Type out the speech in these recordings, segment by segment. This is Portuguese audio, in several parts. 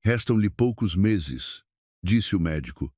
Restam-lhe poucos meses, disse o médico,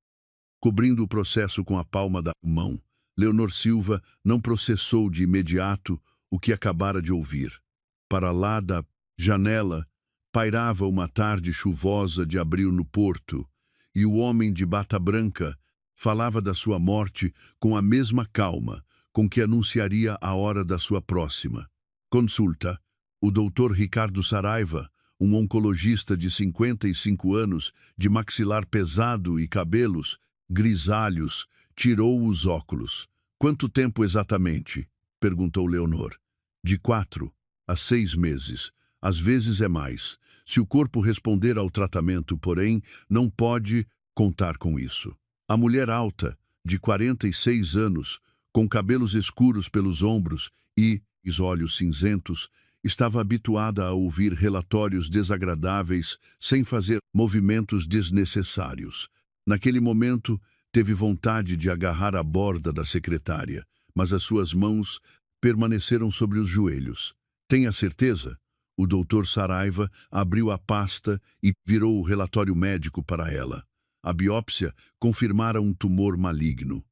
cobrindo o processo com a palma da mão. Leonor Silva não processou de imediato o que acabara de ouvir. Para lá da janela, pairava uma tarde chuvosa de abril no porto, e o homem de bata branca falava da sua morte com a mesma calma com que anunciaria a hora da sua próxima consulta. O doutor Ricardo Saraiva, um oncologista de 55 anos, de maxilar pesado e cabelos grisalhos, tirou os óculos. Quanto tempo exatamente? Perguntou Leonor. De 4 a 6 meses. Às vezes é mais. Se o corpo responder ao tratamento, porém, não pode contar com isso. A mulher alta, de 46 anos, com cabelos escuros pelos ombros e olhos cinzentos, estava habituada a ouvir relatórios desagradáveis sem fazer movimentos desnecessários. Naquele momento, teve vontade de agarrar a borda da secretária, mas as suas mãos permaneceram sobre os joelhos. Tenha certeza? O doutor Saraiva abriu a pasta e virou o relatório médico para ela. A biópsia confirmara um tumor maligno.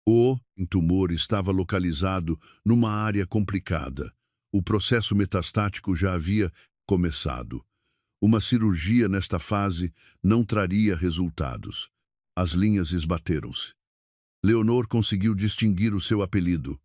O tumor estava localizado numa área complicada. O processo metastático já havia começado. Uma cirurgia nesta fase não traria resultados. As linhas esbateram-se. Leonor conseguiu distinguir o seu apelido,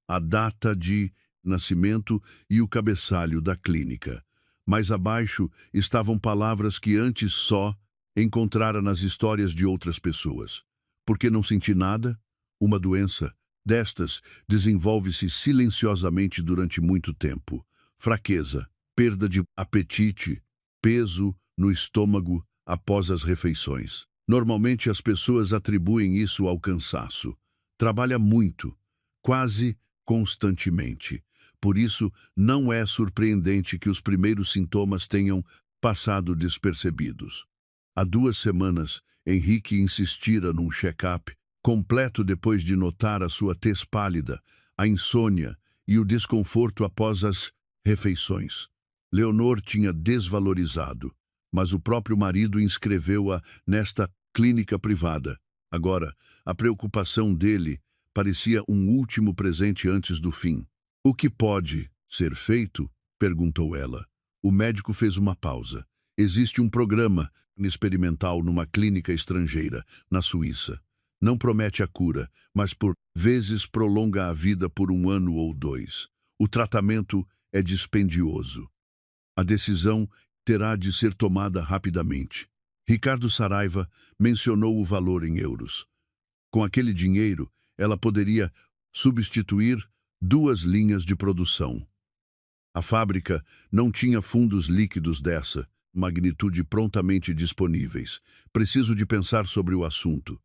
a data de nascimento e o cabeçalho da clínica. Mais abaixo estavam palavras que antes só encontrara nas histórias de outras pessoas. Por que não senti nada? Uma doença destas desenvolve-se silenciosamente durante muito tempo. Fraqueza, perda de apetite, peso no estômago após as refeições. Normalmente as pessoas atribuem isso ao cansaço. Trabalha muito, quase constantemente. Por isso, não é surpreendente que os primeiros sintomas tenham passado despercebidos. Há 2 semanas, Henrique insistira num check-up completo depois de notar a sua tez pálida, a insônia e o desconforto após as refeições. Leonor tinha desvalorizado, mas o próprio marido inscreveu-a nesta clínica privada. Agora, a preocupação dele parecia um último presente antes do fim. O que pode ser feito? Perguntou ela. O médico fez uma pausa. Existe um programa experimental numa clínica estrangeira, na Suíça. Não promete a cura, mas por vezes prolonga a vida por 1 ano ou 2. O tratamento é dispendioso. A decisão terá de ser tomada rapidamente. Ricardo Saraiva mencionou o valor em euros. Com aquele dinheiro, ela poderia substituir 2 linhas de produção. A fábrica não tinha fundos líquidos dessa magnitude prontamente disponíveis. Preciso de pensar sobre o assunto.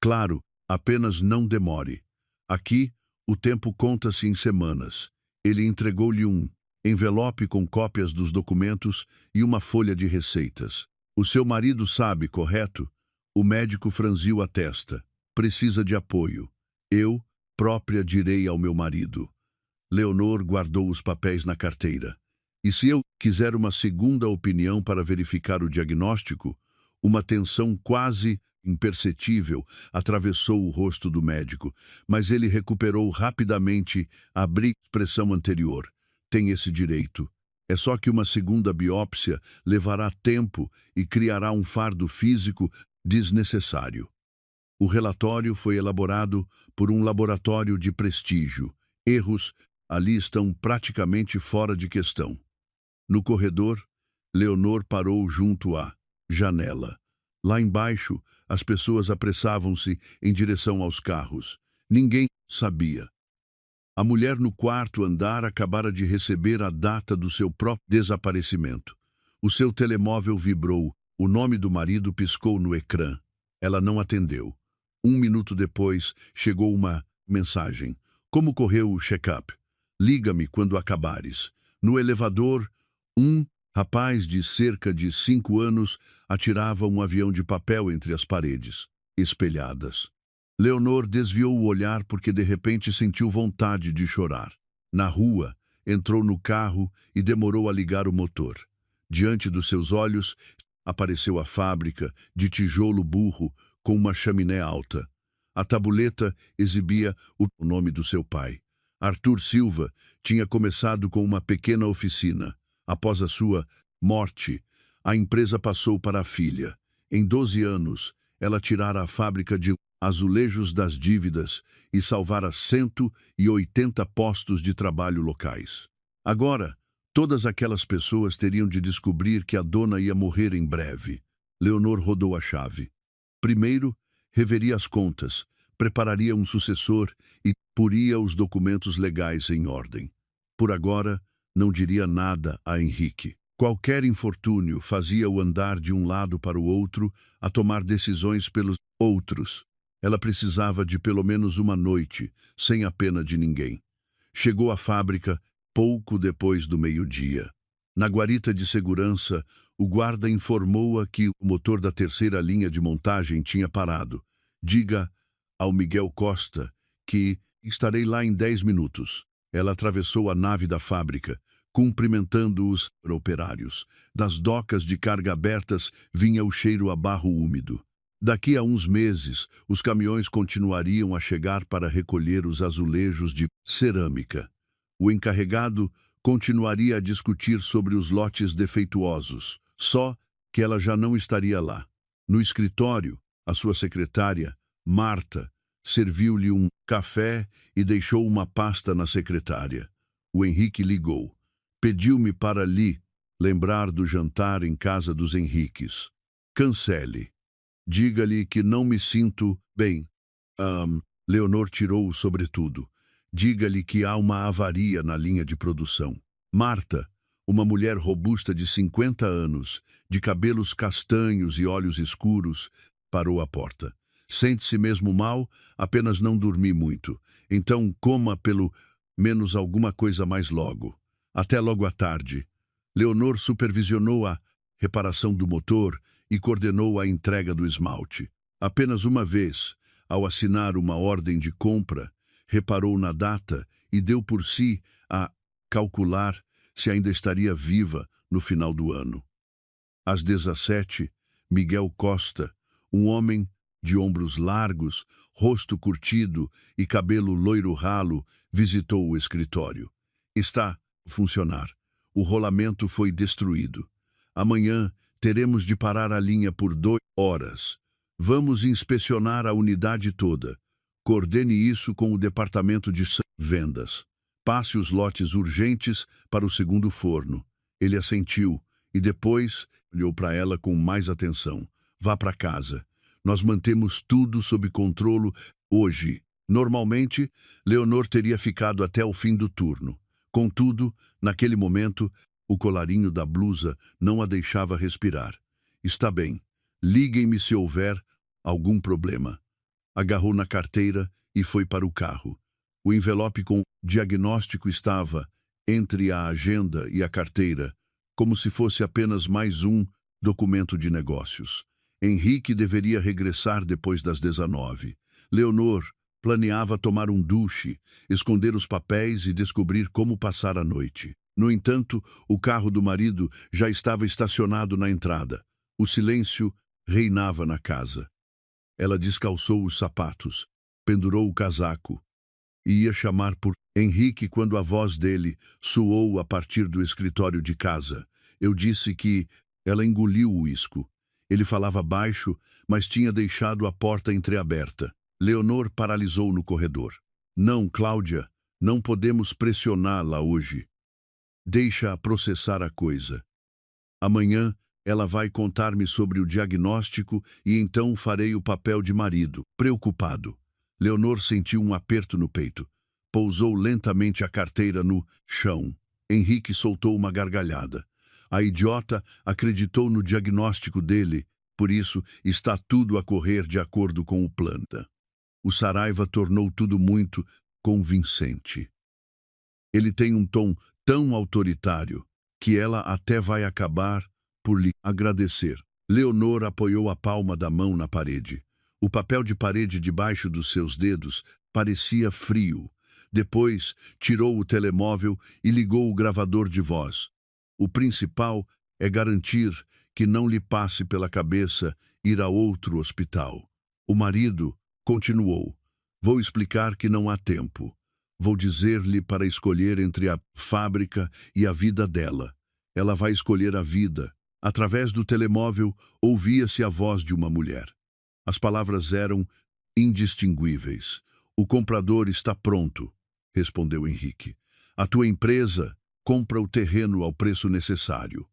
Claro, apenas não demore. Aqui, o tempo conta-se em semanas. Ele entregou-lhe um envelope com cópias dos documentos e uma folha de receitas. O seu marido sabe, correto? O médico franziu a testa. Precisa de apoio. Eu própria direi ao meu marido. Leonor guardou os papéis na carteira. E se eu quiser uma segunda opinião para verificar o diagnóstico? Uma tensão quase imperceptível atravessou o rosto do médico, mas ele recuperou rapidamente a expressão anterior. Tem esse direito. É só que uma segunda biópsia levará tempo e criará um fardo físico desnecessário. O relatório foi elaborado por um laboratório de prestígio. Erros ali estão praticamente fora de questão. No corredor, Leonor parou junto à janela. Lá embaixo, as pessoas apressavam-se em direção aos carros. Ninguém sabia. A mulher no quarto andar acabara de receber a data do seu próprio desaparecimento. O seu telemóvel vibrou. O nome do marido piscou no ecrã. Ela não atendeu. 1 minuto depois, chegou uma mensagem. Como correu o check-up? Liga-me quando acabares. No elevador, um rapaz de cerca de 5 anos atirava um avião de papel entre as paredes, espelhadas. Leonor desviou o olhar porque de repente sentiu vontade de chorar. Na rua, entrou no carro e demorou a ligar o motor. Diante dos seus olhos, Apareceu a fábrica, de tijolo burro, com uma chaminé alta. A tabuleta exibia o nome do seu pai. Arthur Silva tinha começado com uma pequena oficina. Após a sua morte, a empresa passou para a filha. Em 12 anos, ela tirara a fábrica de azulejos das dívidas e salvara 180 postos de trabalho locais. Agora, todas aquelas pessoas teriam de descobrir que a dona ia morrer em breve. Leonor rodou a chave. Primeiro, reveria as contas, prepararia um sucessor e poria os documentos legais em ordem. Por agora, não diria nada a Henrique. Qualquer infortúnio fazia-o andar de um lado para o outro, a tomar decisões pelos outros. Ela precisava de pelo menos uma noite, sem a pena de ninguém. Chegou à fábrica pouco depois do meio-dia. Na guarita de segurança, o guarda informou-a que o motor da terceira linha de montagem tinha parado. Diga ao Miguel Costa que estarei lá em 10 minutos. Ela atravessou a nave da fábrica, cumprimentando os operários. Das docas de carga abertas vinha o cheiro a barro úmido. Daqui a uns meses, os caminhões continuariam a chegar para recolher os azulejos de cerâmica. O encarregado continuaria a discutir sobre os lotes defeituosos, só que ela já não estaria lá. No escritório, a sua secretária, Marta, serviu-lhe um café e deixou uma pasta na secretária. O Henrique ligou. Pediu-me para lhe lembrar do jantar em casa dos Henriques. Cancele. Diga-lhe que não me sinto bem. Leonor tirou o sobretudo. Diga-lhe que há uma avaria na linha de produção. Marta, uma mulher robusta de 50 anos, de cabelos castanhos e olhos escuros, parou à porta. Sente-se mesmo mal? Apenas não dormi muito. Então coma pelo menos alguma coisa mais logo. Até logo à tarde. Leonor supervisionou a reparação do motor e coordenou a entrega do esmalte. Apenas uma vez, ao assinar uma ordem de compra, reparou na data e deu por si a calcular se ainda estaria viva no final do ano. Às 17, Miguel Costa, um homem de ombros largos, rosto curtido e cabelo loiro ralo, visitou o escritório. Está a funcionar. O rolamento foi destruído. Amanhã teremos de parar a linha por 2 horas. Vamos inspecionar a unidade toda. Coordene isso com o departamento de vendas. Passe os lotes urgentes para o segundo forno. Ele assentiu e depois olhou para ela com mais atenção. Vá para casa. Nós mantemos tudo sob controle hoje. Normalmente, Leonor teria ficado até o fim do turno. Contudo, naquele momento, o colarinho da blusa não a deixava respirar. Está bem. Liguem-me se houver algum problema. Agarrou na carteira e foi para o carro. O envelope com diagnóstico estava entre a agenda e a carteira, como se fosse apenas mais um documento de negócios. Henrique deveria regressar depois das 19. Leonor planeava tomar um duche, esconder os papéis e descobrir como passar a noite. No entanto, o carro do marido já estava estacionado na entrada. O silêncio reinava na casa. Ela descalçou os sapatos, pendurou o casaco e ia chamar por Henrique quando a voz dele soou a partir do escritório de casa. Eu disse que ela engoliu o uísque. Ele falava baixo, mas tinha deixado a porta entreaberta. Leonor paralisou no corredor. Não, Cláudia, não podemos pressioná-la hoje. Deixa-a processar a coisa. Amanhã ela vai contar-me sobre o diagnóstico e então farei o papel de marido. Preocupado, Leonor sentiu um aperto no peito. Pousou lentamente a carteira no chão. Henrique soltou uma gargalhada. A idiota acreditou no diagnóstico dele, por isso está tudo a correr de acordo com o plano. O Saraiva tornou tudo muito convincente. Ele tem um tom tão autoritário que ela até vai acabar por lhe agradecer. Leonor apoiou a palma da mão na parede. O papel de parede debaixo dos seus dedos parecia frio. Depois, tirou o telemóvel e ligou o gravador de voz. O principal é garantir que não lhe passe pela cabeça ir a outro hospital. O marido continuou: vou explicar que não há tempo. Vou dizer-lhe para escolher entre a fábrica e a vida dela. Ela vai escolher a vida. Através do telemóvel, ouvia-se a voz de uma mulher. As palavras eram indistinguíveis. O comprador está pronto, respondeu Henrique. A tua empresa compra o terreno ao preço necessário.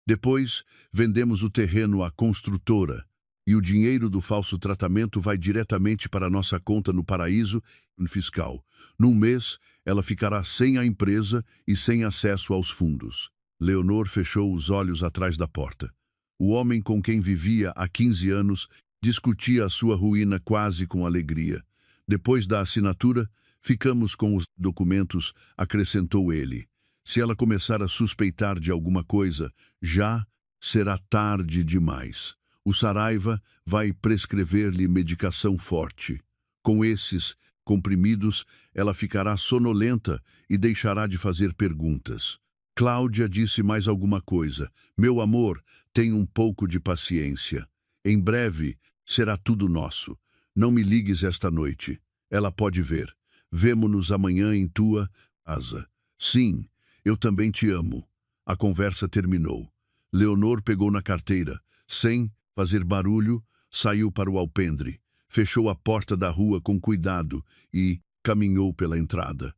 Depois, vendemos o terreno à construtora e o dinheiro do falso tratamento vai diretamente para a nossa conta no paraíso fiscal. Num mês, ela ficará sem a empresa e sem acesso aos fundos. Leonor fechou os olhos atrás da porta. O homem com quem vivia há 15 anos discutia a sua ruína quase com alegria. Depois da assinatura, ficamos com os documentos, acrescentou ele. Se ela começar a suspeitar de alguma coisa, já será tarde demais. O Saraiva vai prescrever-lhe medicação forte. Com esses comprimidos, ela ficará sonolenta e deixará de fazer perguntas. Cláudia disse mais alguma coisa. Meu amor, tenha um pouco de paciência. Em breve será tudo nosso. Não me ligues esta noite. Ela pode ver. Vemo-nos amanhã em tua casa. Sim, eu também te amo. A conversa terminou. Leonor pegou na carteira. Sem fazer barulho, saiu para o alpendre. Fechou a porta da rua com cuidado e caminhou pela entrada.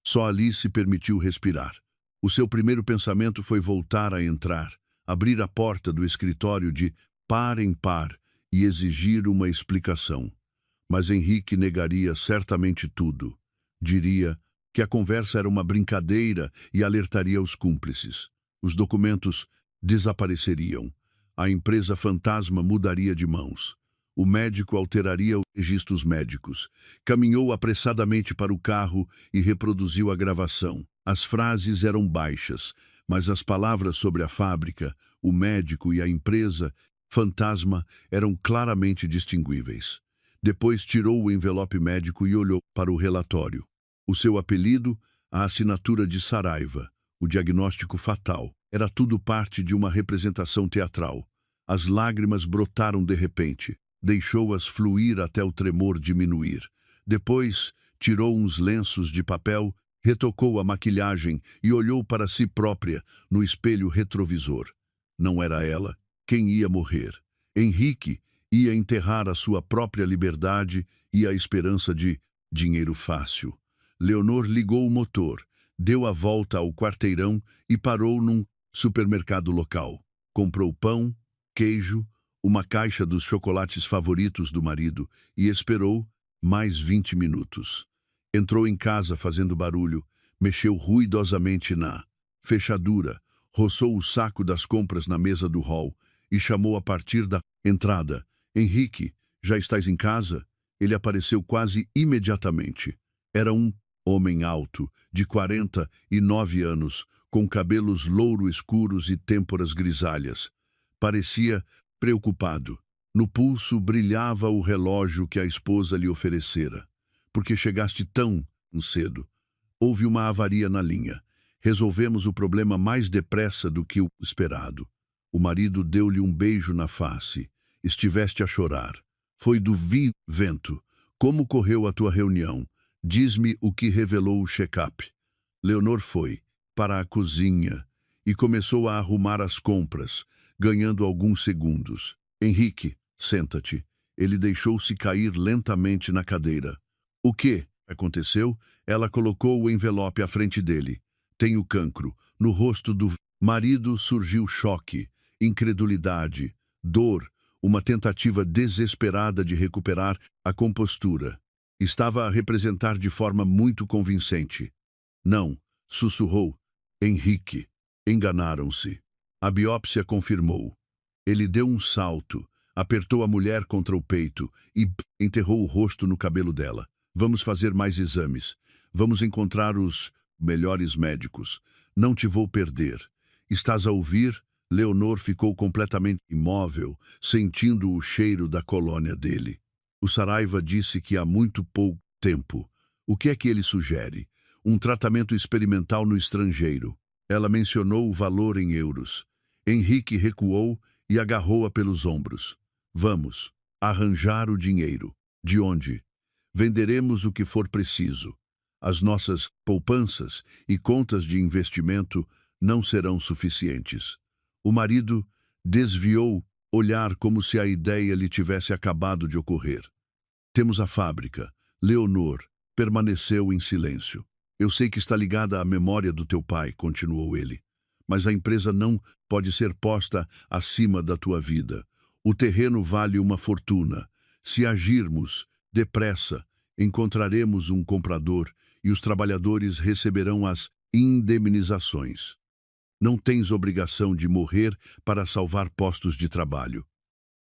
Só ali se permitiu respirar. O seu primeiro pensamento foi voltar a entrar, abrir a porta do escritório de par em par e exigir uma explicação. Mas Henrique negaria certamente tudo. Diria que a conversa era uma brincadeira e alertaria os cúmplices. Os documentos desapareceriam. A empresa fantasma mudaria de mãos. O médico alteraria os registros médicos. Caminhou apressadamente para o carro e reproduziu a gravação. As frases eram baixas, mas as palavras sobre a fábrica, o médico e a empresa fantasma eram claramente distinguíveis. Depois tirou o envelope médico e olhou para o relatório. O seu apelido, a assinatura de Saraiva, o diagnóstico fatal. Era tudo parte de uma representação teatral. As lágrimas brotaram de repente. Deixou-as fluir até o tremor diminuir. Depois, tirou uns lenços de papel, retocou a maquilhagem e olhou para si própria no espelho retrovisor. Não era ela quem ia morrer. Henrique ia enterrar a sua própria liberdade e a esperança de dinheiro fácil. Leonor ligou o motor, deu a volta ao quarteirão e parou num supermercado local. Comprou pão, queijo, uma caixa dos chocolates favoritos do marido e esperou mais 20 minutos. Entrou em casa fazendo barulho, mexeu ruidosamente na fechadura, roçou o saco das compras na mesa do hall e chamou a partir da entrada. Henrique, já estás em casa? Ele apareceu quase imediatamente. Era um homem alto, de 49 anos, com cabelos louro escuros e têmporas grisalhas. Parecia preocupado. No pulso brilhava o relógio que a esposa lhe oferecera. Por que chegaste tão cedo? Houve uma avaria na linha. Resolvemos o problema mais depressa do que o esperado. O marido deu-lhe um beijo na face. Estiveste a chorar. Foi do vento. Como correu a tua reunião? Diz-me o que revelou o check-up. Leonor foi para a cozinha e começou a arrumar as compras, ganhando alguns segundos. Henrique, senta-te. Ele deixou-se cair lentamente na cadeira. O que aconteceu? Ela colocou o envelope à frente dele. Tenho cancro. No rosto do marido surgiu choque, incredulidade, dor, uma tentativa desesperada de recuperar a compostura. Estava a representar de forma muito convincente. Não, sussurrou. Henrique. Enganaram-se. A biópsia confirmou. Ele deu um salto, apertou a mulher contra o peito e enterrou o rosto no cabelo dela. Vamos fazer mais exames. Vamos encontrar os melhores médicos. Não te vou perder. Estás a ouvir? Leonor ficou completamente imóvel, sentindo o cheiro da colônia dele. O Saraiva disse que há muito pouco tempo. O que é que ele sugere? Um tratamento experimental no estrangeiro. Ela mencionou o valor em euros. Henrique recuou e agarrou-a pelos ombros. Vamos, arranjar o dinheiro. De onde? Venderemos o que for preciso. As nossas poupanças e contas de investimento não serão suficientes. O marido desviou olhar como se a ideia lhe tivesse acabado de ocorrer. Temos a fábrica. Leonor permaneceu em silêncio. Eu sei que está ligada à memória do teu pai, continuou ele. Mas a empresa não pode ser posta acima da tua vida. O terreno vale uma fortuna. Se agirmos depressa, encontraremos um comprador e os trabalhadores receberão as indemnizações. Não tens obrigação de morrer para salvar postos de trabalho.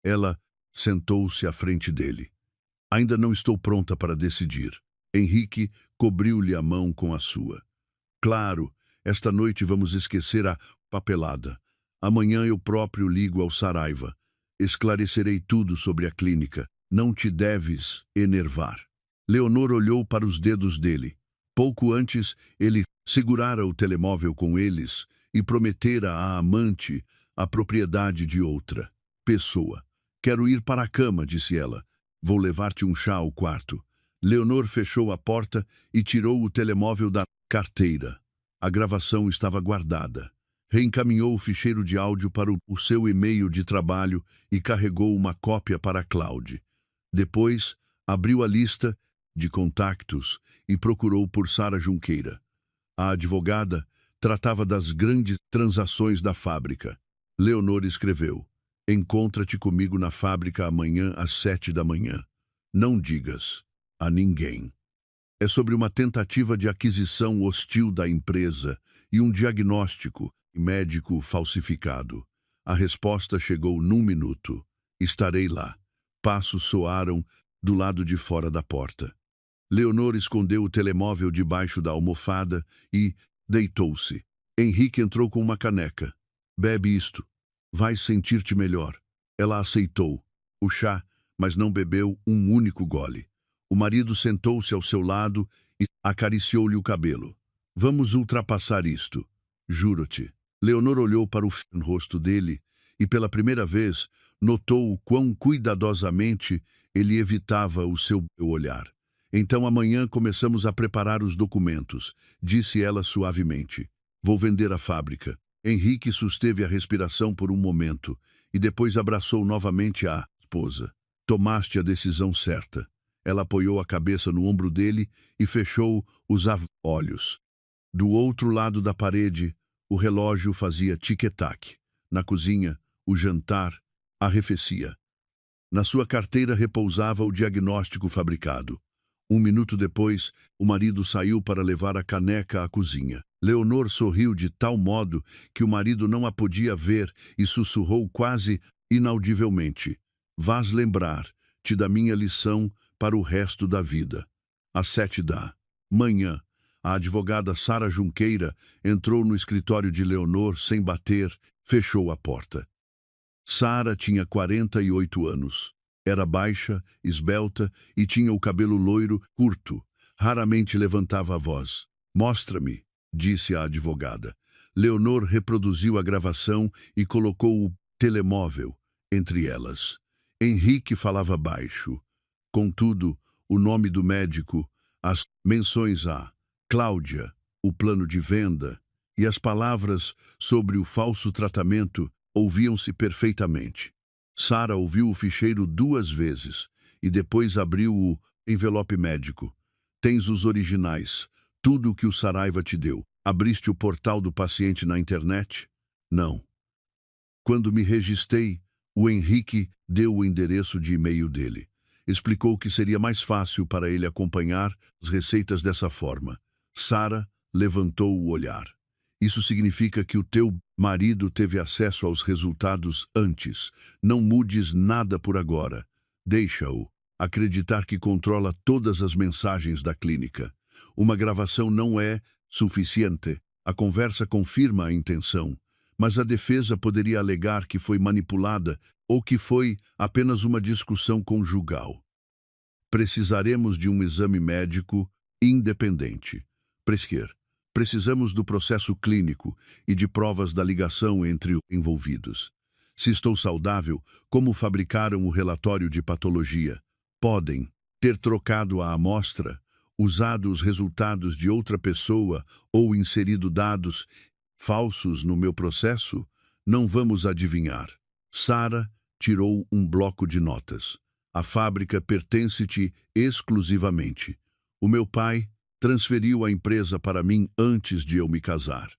Ela sentou-se à frente dele. Ainda não estou pronta para decidir. Henrique cobriu-lhe a mão com a sua. Claro, esta noite vamos esquecer a papelada. Amanhã eu próprio ligo ao Saraiva. Esclarecerei tudo sobre a clínica. Não te deves enervar. Leonor olhou para os dedos dele. Pouco antes, ele segurara o telemóvel com eles e prometera à amante a propriedade de outra pessoa. Quero ir para a cama, disse ela. Vou levar-te um chá ao quarto. Leonor fechou a porta e tirou o telemóvel da carteira. A gravação estava guardada. Reencaminhou o ficheiro de áudio para o seu e-mail de trabalho e carregou uma cópia para Cláudia. Depois, abriu a lista de contactos e procurou por Sara Junqueira. A advogada tratava das grandes transações da fábrica. Leonor escreveu: encontra-te comigo na fábrica amanhã às 7 da manhã. Não digas a ninguém. É sobre uma tentativa de aquisição hostil da empresa e um diagnóstico médico falsificado. A resposta chegou num minuto. Estarei lá. Passos soaram do lado de fora da porta. Leonor escondeu o telemóvel debaixo da almofada e deitou-se. Henrique entrou com uma caneca. Bebe isto. Vais sentir-te melhor. Ela aceitou o chá, mas não bebeu um único gole. O marido sentou-se ao seu lado e acariciou-lhe o cabelo. Vamos ultrapassar isto. Juro-te. Leonor olhou para o rosto dele e, pela primeira vez, notou o quão cuidadosamente ele evitava o seu olhar. Então amanhã começamos a preparar os documentos, disse ela suavemente. Vou vender a fábrica. Henrique susteve a respiração por um momento e depois abraçou novamente a esposa. Tomaste a decisão certa. Ela apoiou a cabeça no ombro dele e fechou os olhos. Do outro lado da parede, o relógio fazia tic-tac. Na cozinha, o jantar arrefecia. Na sua carteira repousava o diagnóstico fabricado. Um minuto depois, o marido saiu para levar a caneca à cozinha. Leonor sorriu de tal modo que o marido não a podia ver e sussurrou quase inaudivelmente: Vás lembrar-te da minha lição para o resto da vida. Às 7 da manhã, a advogada Sara Junqueira entrou no escritório de Leonor sem bater, fechou a porta. Sara tinha 48 anos. Era baixa, esbelta e tinha o cabelo loiro, curto. Raramente levantava a voz. Mostra-me, disse a advogada. Leonor reproduziu a gravação e colocou o telemóvel entre elas. Henrique falava baixo. Contudo, o nome do médico, as menções a Cláudia, o plano de venda e as palavras sobre o falso tratamento ouviam-se perfeitamente. Sara ouviu o ficheiro 2 vezes e depois abriu o envelope médico. Tens os originais, tudo o que o Saraiva te deu. Abriste o portal do paciente na internet? Não. Quando me registrei, o Henrique deu o endereço de e-mail dele. Explicou que seria mais fácil para ele acompanhar as receitas dessa forma. Sara levantou o olhar. Isso significa que o teu marido teve acesso aos resultados antes. Não mudes nada por agora. Deixa-o acreditar que controla todas as mensagens da clínica. Uma gravação não é suficiente. A conversa confirma a intenção, mas a defesa poderia alegar que foi manipulada ou que foi apenas uma discussão conjugal. Precisaremos de um exame médico independente. Precisamos do processo clínico e de provas da ligação entre os envolvidos. Se estou saudável, como fabricaram o relatório de patologia? Podem ter trocado a amostra, usado os resultados de outra pessoa ou inserido dados falsos no meu processo? Não vamos adivinhar. Sara tirou um bloco de notas. A fábrica pertence-te exclusivamente. O meu pai transferiu a empresa para mim antes de eu me casar.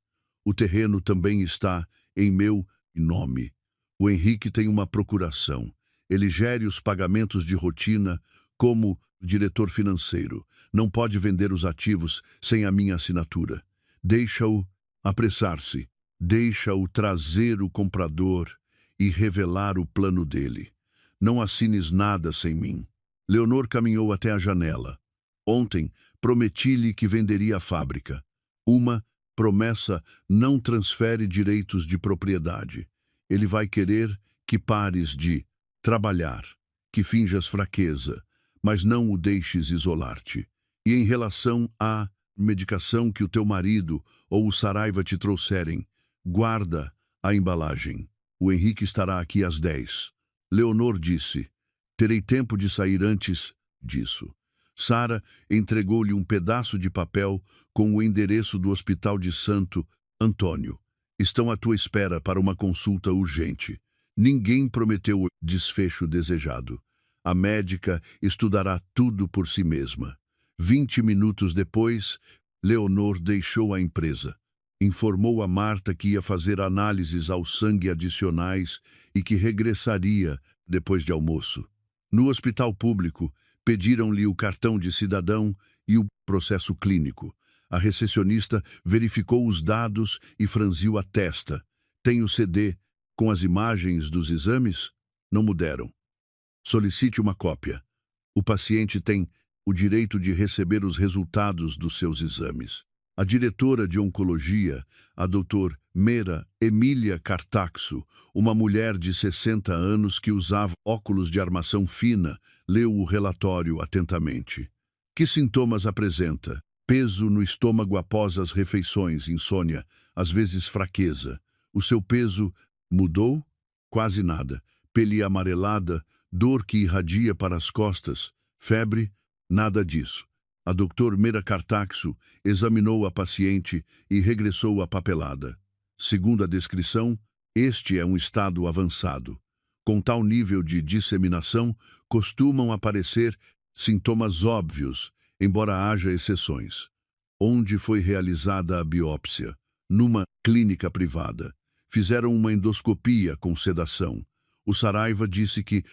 O terreno também está em meu nome. O Henrique tem uma procuração. Ele gere os pagamentos de rotina como diretor financeiro. Não pode vender os ativos sem a minha assinatura. Deixa-o apressar-se. Deixa-o trazer o comprador e revelar o plano dele. Não assines nada sem mim. Leonor caminhou até a janela. Ontem, prometi-lhe que venderia a fábrica. Uma promessa não transfere direitos de propriedade. Ele vai querer que pares de trabalhar, que finjas fraqueza, mas não o deixes isolar-te. E em relação à medicação que o teu marido ou o Saraiva te trouxerem, guarda a embalagem. O Henrique estará aqui às 10. Leonor disse, terei tempo de sair antes disso. Sara entregou-lhe um pedaço de papel com o endereço do Hospital de Santo Antônio. Estão à tua espera para uma consulta urgente. Ninguém prometeu o desfecho desejado. A médica estudará tudo por si mesma. 20 minutos depois, Leonor deixou a empresa. Informou a Marta que ia fazer análises ao sangue adicionais e que regressaria depois de almoço. No hospital público, pediram-lhe o cartão de cidadão e o processo clínico. A recepcionista verificou os dados e franziu a testa. Tem o CD com as imagens dos exames? Não mudaram. Solicite uma cópia. O paciente tem o direito de receber os resultados dos seus exames. A diretora de oncologia, a doutora Mera Emília Cartaxo, uma mulher de 60 anos que usava óculos de armação fina, leu o relatório atentamente. Que sintomas apresenta? Peso no estômago após as refeições, insônia, às vezes fraqueza. O seu peso mudou? Quase nada. Pele amarelada, dor que irradia para as costas, febre? Nada disso. A doutora Mera Cartaxo examinou a paciente e regressou à papelada. Segundo a descrição, este é um estado avançado. Com tal nível de disseminação, costumam aparecer sintomas óbvios, embora haja exceções. Onde foi realizada a biópsia? Numa clínica privada. Fizeram uma endoscopia com sedação. O Saraiva disse que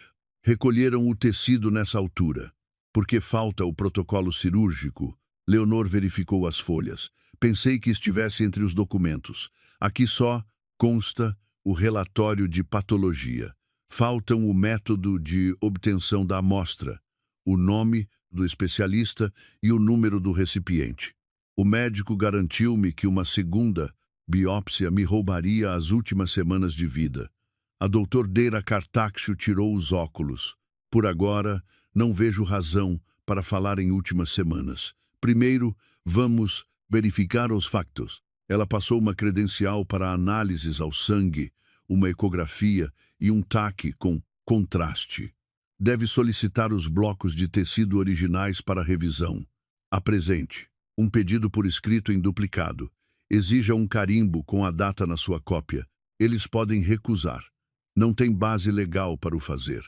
recolheram o tecido nessa altura. Porque falta o protocolo cirúrgico, Leonor verificou as folhas. Pensei que estivesse entre os documentos. Aqui só consta o relatório de patologia. Faltam o método de obtenção da amostra, o nome do especialista e o número do recipiente. O médico garantiu-me que uma segunda biópsia me roubaria as últimas semanas de vida. A doutora Deira Cartaxo tirou os óculos. Por agora, não vejo razão para falar em últimas semanas. Primeiro, vamos verificar os factos. Ela passou uma credencial para análises ao sangue, uma ecografia e um TAC com contraste. Deve solicitar os blocos de tecido originais para revisão. Apresente um pedido por escrito em duplicado. Exija um carimbo com a data na sua cópia. Eles podem recusar. Não tem base legal para o fazer.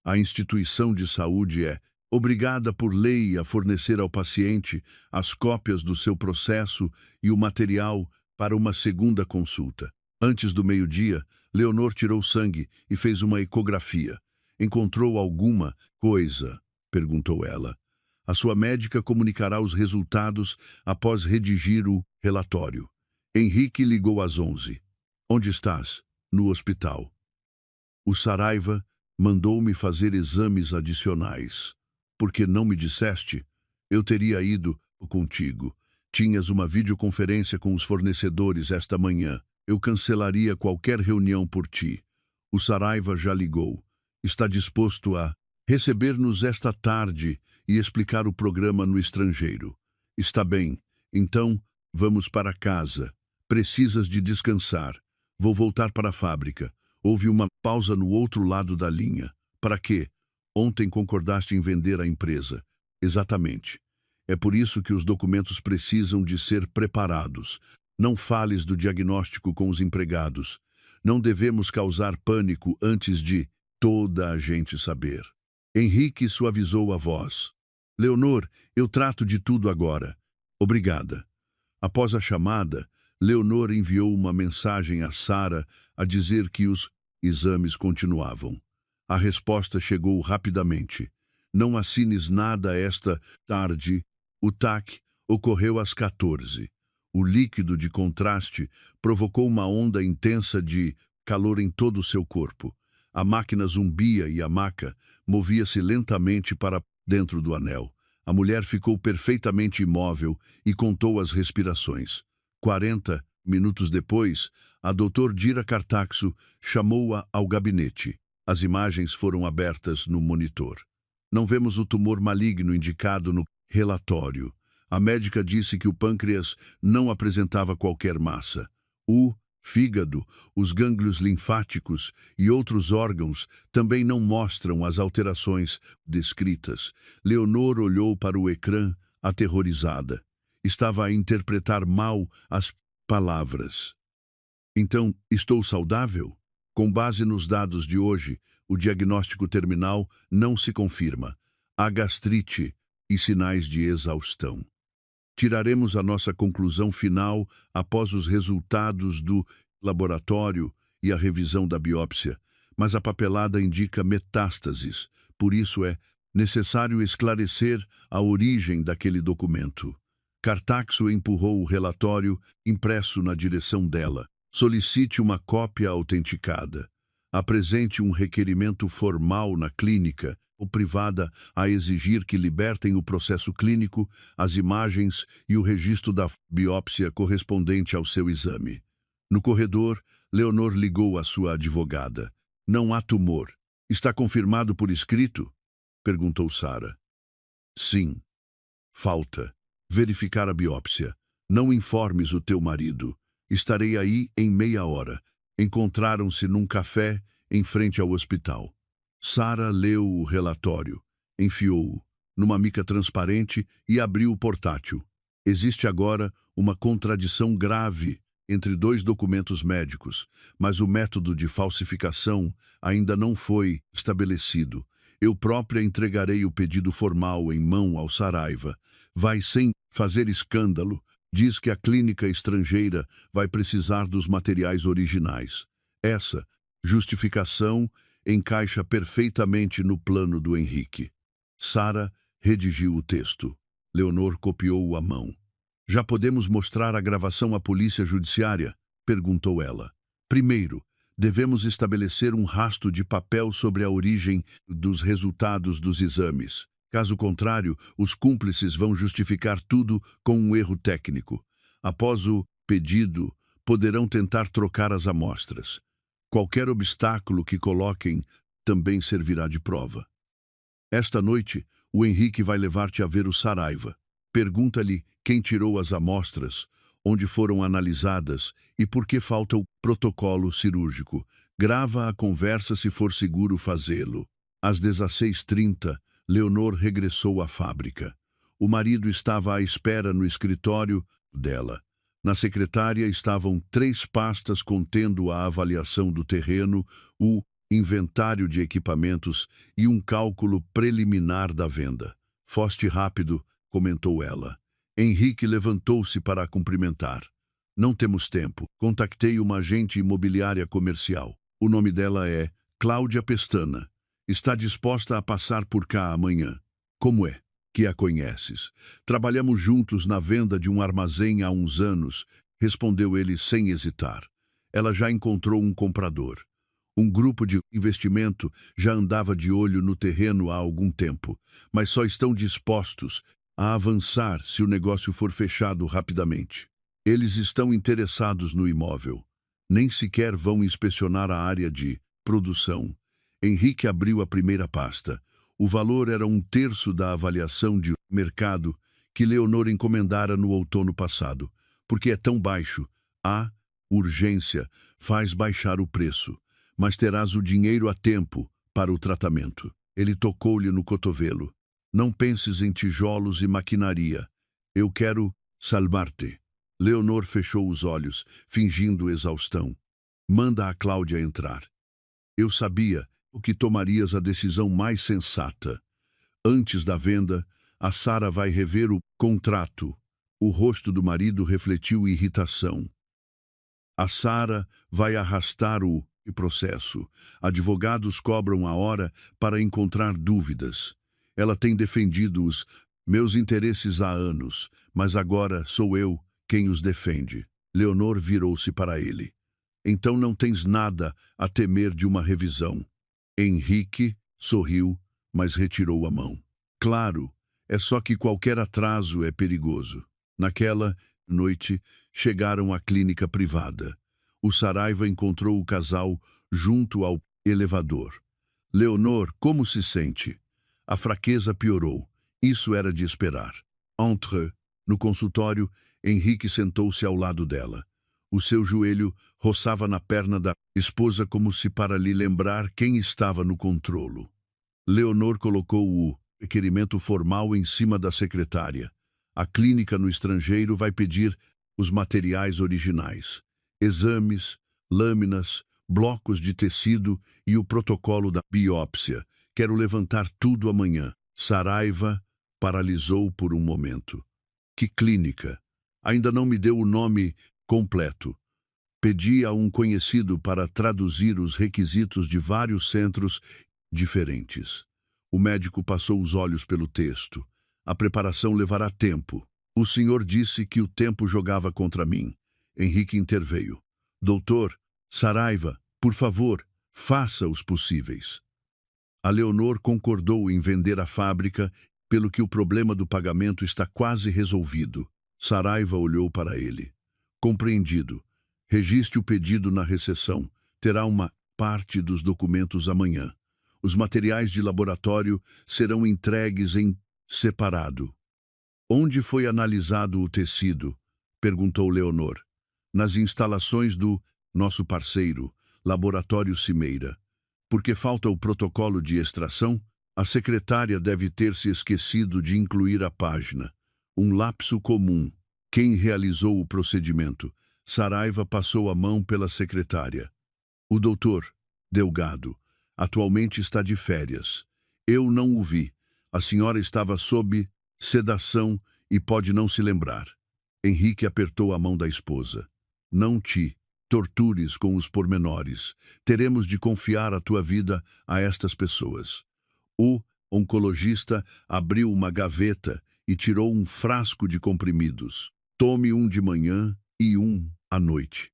A instituição de saúde é obrigada por lei a fornecer ao paciente as cópias do seu processo e o material para uma segunda consulta. Antes do meio-dia, Leonor tirou sangue e fez uma ecografia. Encontrou alguma coisa? Perguntou ela. A sua médica comunicará os resultados após redigir o relatório. Henrique ligou às 11. Onde estás? No hospital. O Saraiva mandou-me fazer exames adicionais. Por que não me disseste? Eu teria ido contigo. Tinhas uma videoconferência com os fornecedores esta manhã. Eu cancelaria qualquer reunião por ti. O Saraiva já ligou. Está disposto a receber-nos esta tarde e explicar o programa no estrangeiro. Está bem. Então, vamos para casa. Precisas de descansar. Vou voltar para a fábrica. Houve uma pausa no outro lado da linha. Para quê? Ontem concordaste em vender a empresa. Exatamente. É por isso que os documentos precisam de ser preparados. Não fales do diagnóstico com os empregados. Não devemos causar pânico antes de toda a gente saber. Henrique suavizou a voz. Leonor, eu trato de tudo agora. Obrigada. Após a chamada, Leonor enviou uma mensagem a Sara a dizer que os exames continuavam. A resposta chegou rapidamente. Não assines nada esta tarde. O TAC ocorreu às 14. O líquido de contraste provocou uma onda intensa de calor em todo o seu corpo. A máquina zumbia e a maca movia-se lentamente para dentro do anel. A mulher ficou perfeitamente imóvel e contou as respirações. 40 minutos depois, a Dr. Dira Cartaxo chamou-a ao gabinete. As imagens foram abertas no monitor. Não vemos o tumor maligno indicado no relatório. A médica disse que o pâncreas não apresentava qualquer massa. O fígado, os gânglios linfáticos e outros órgãos também não mostram as alterações descritas. Leonor olhou para o ecrã, aterrorizada. Estava a interpretar mal as palavras. Então, estou saudável? Com base nos dados de hoje, o diagnóstico terminal não se confirma. Há gastrite e sinais de exaustão. Tiraremos a nossa conclusão final após os resultados do laboratório e a revisão da biópsia, mas a papelada indica metástases, por isso é necessário esclarecer a origem daquele documento. Cartaxo empurrou o relatório impresso na direção dela. Solicite uma cópia autenticada. Apresente um requerimento formal na clínica ou privada a exigir que libertem o processo clínico, as imagens e o registro da biópsia correspondente ao seu exame. No corredor, Leonor ligou à sua advogada. Não há tumor. Está confirmado por escrito? Perguntou Sara. Sim. Falta verificar a biópsia. Não informes o teu marido. Estarei aí em meia hora. Encontraram-se num café em frente ao hospital. Sara leu o relatório, enfiou-o numa mica transparente e abriu o portátil. Existe agora uma contradição grave entre dois documentos médicos, mas o método de falsificação ainda não foi estabelecido. Eu própria entregarei o pedido formal em mão ao Saraiva. Vai sem fazer escândalo. Diz que a clínica estrangeira vai precisar dos materiais originais. Essa justificação encaixa perfeitamente no plano do Henrique. Sara redigiu o texto. Leonor copiou-o à mão. Já podemos mostrar a gravação à polícia judiciária? Perguntou ela. Primeiro, devemos estabelecer um rastro de papel sobre a origem dos resultados dos exames. Caso contrário, os cúmplices vão justificar tudo com um erro técnico. Após o pedido, poderão tentar trocar as amostras. Qualquer obstáculo que coloquem também servirá de prova. Esta noite, o Henrique vai levar-te a ver o Saraiva. Pergunta-lhe quem tirou as amostras, onde foram analisadas e por que falta o protocolo cirúrgico. Grava a conversa se for seguro fazê-lo. Às 16h30, Leonor regressou à fábrica. O marido estava à espera no escritório dela. Na secretária estavam 3 pastas contendo a avaliação do terreno, o inventário de equipamentos e um cálculo preliminar da venda. Foste rápido, comentou ela. Henrique levantou-se para a cumprimentar. Não temos tempo. Contactei uma agente imobiliária comercial. O nome dela é Cláudia Pestana. Está disposta a passar por cá amanhã. Como é que a conheces? Trabalhamos juntos na venda de um armazém há uns anos, respondeu ele sem hesitar. Ela já encontrou um comprador. Um grupo de investimento já andava de olho no terreno há algum tempo, mas só estão dispostos a avançar se o negócio for fechado rapidamente. Eles estão interessados no imóvel. Nem sequer vão inspecionar a área de produção. Henrique abriu a primeira pasta. O valor era 1/3 da avaliação de mercado que Leonor encomendara no outono passado. Porque é tão baixo, a urgência faz baixar o preço. mas terás o dinheiro a tempo para o tratamento. Ele tocou-lhe no cotovelo. Não penses em tijolos e maquinaria. Eu quero salvar-te. Leonor fechou os olhos, fingindo exaustão. Manda a Cláudia entrar. Eu sabia que tomarias a decisão mais sensata. Antes da venda, a Sara vai rever o contrato. O rosto do marido refletiu irritação. A Sara vai arrastar o processo. Advogados cobram a hora para encontrar dúvidas. Ela tem defendido os meus interesses há anos, mas agora sou eu quem os defende. Leonor virou-se para ele. Então não tens nada a temer de uma revisão. Henrique sorriu, mas retirou a mão. Claro, é só que qualquer atraso é perigoso. Naquela noite, chegaram à clínica privada. O Saraiva encontrou o casal junto ao elevador. Leonor, como se sente? A fraqueza piorou. Isso era de esperar. Entre, no consultório, Henrique sentou-se ao lado dela. O seu joelho roçava na perna da esposa como se para lhe lembrar quem estava no controlo. Leonor colocou o requerimento formal em cima da secretária. A clínica no estrangeiro vai pedir os materiais originais. Exames, lâminas, blocos de tecido e o protocolo da biópsia. Quero levantar tudo amanhã. Saraiva paralisou por um momento. Que clínica? Ainda não me deu o nome completo. Pedi a um conhecido para traduzir os requisitos de vários centros diferentes. O médico passou os olhos pelo texto. A preparação levará tempo. O senhor disse que o tempo jogava contra mim. Henrique interveio. Doutor, Saraiva, por favor, faça os possíveis. A Leonor concordou em vender a fábrica, pelo que o problema do pagamento está quase resolvido. Saraiva olhou para ele. Compreendido. Registre o pedido na recepção. Terá uma parte dos documentos amanhã. Os materiais de laboratório serão entregues em separado. Onde foi analisado o tecido? Perguntou Leonor. Nas instalações do nosso parceiro, Laboratório Cimeira. Porque falta o protocolo de extração, a secretária deve ter se esquecido de incluir a página. Um lapso comum. Quem realizou o procedimento? Saraiva passou a mão pela secretária. O doutor, Delgado, atualmente está de férias. Eu não o vi. A senhora estava sob sedação e pode não se lembrar. Henrique apertou a mão da esposa. Não te tortures com os pormenores. Teremos de confiar a tua vida a estas pessoas. O oncologista abriu uma gaveta e tirou um frasco de comprimidos. Tome um de manhã e um à noite.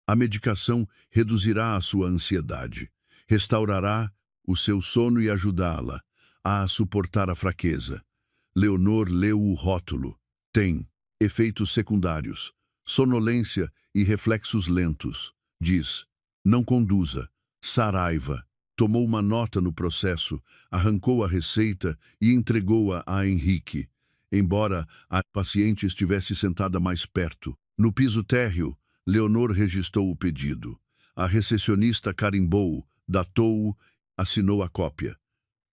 A medicação reduzirá a sua ansiedade, restaurará o seu sono e ajudá-la a suportar a fraqueza. Leonor leu o rótulo. Tem efeitos secundários, sonolência e reflexos lentos. Diz, não conduza. Saraiva tomou uma nota no processo, arrancou a receita e entregou-a a Henrique, embora a paciente estivesse sentada mais perto. No piso térreo, Leonor registrou o pedido. A recepcionista carimbou, datou-o, assinou a cópia.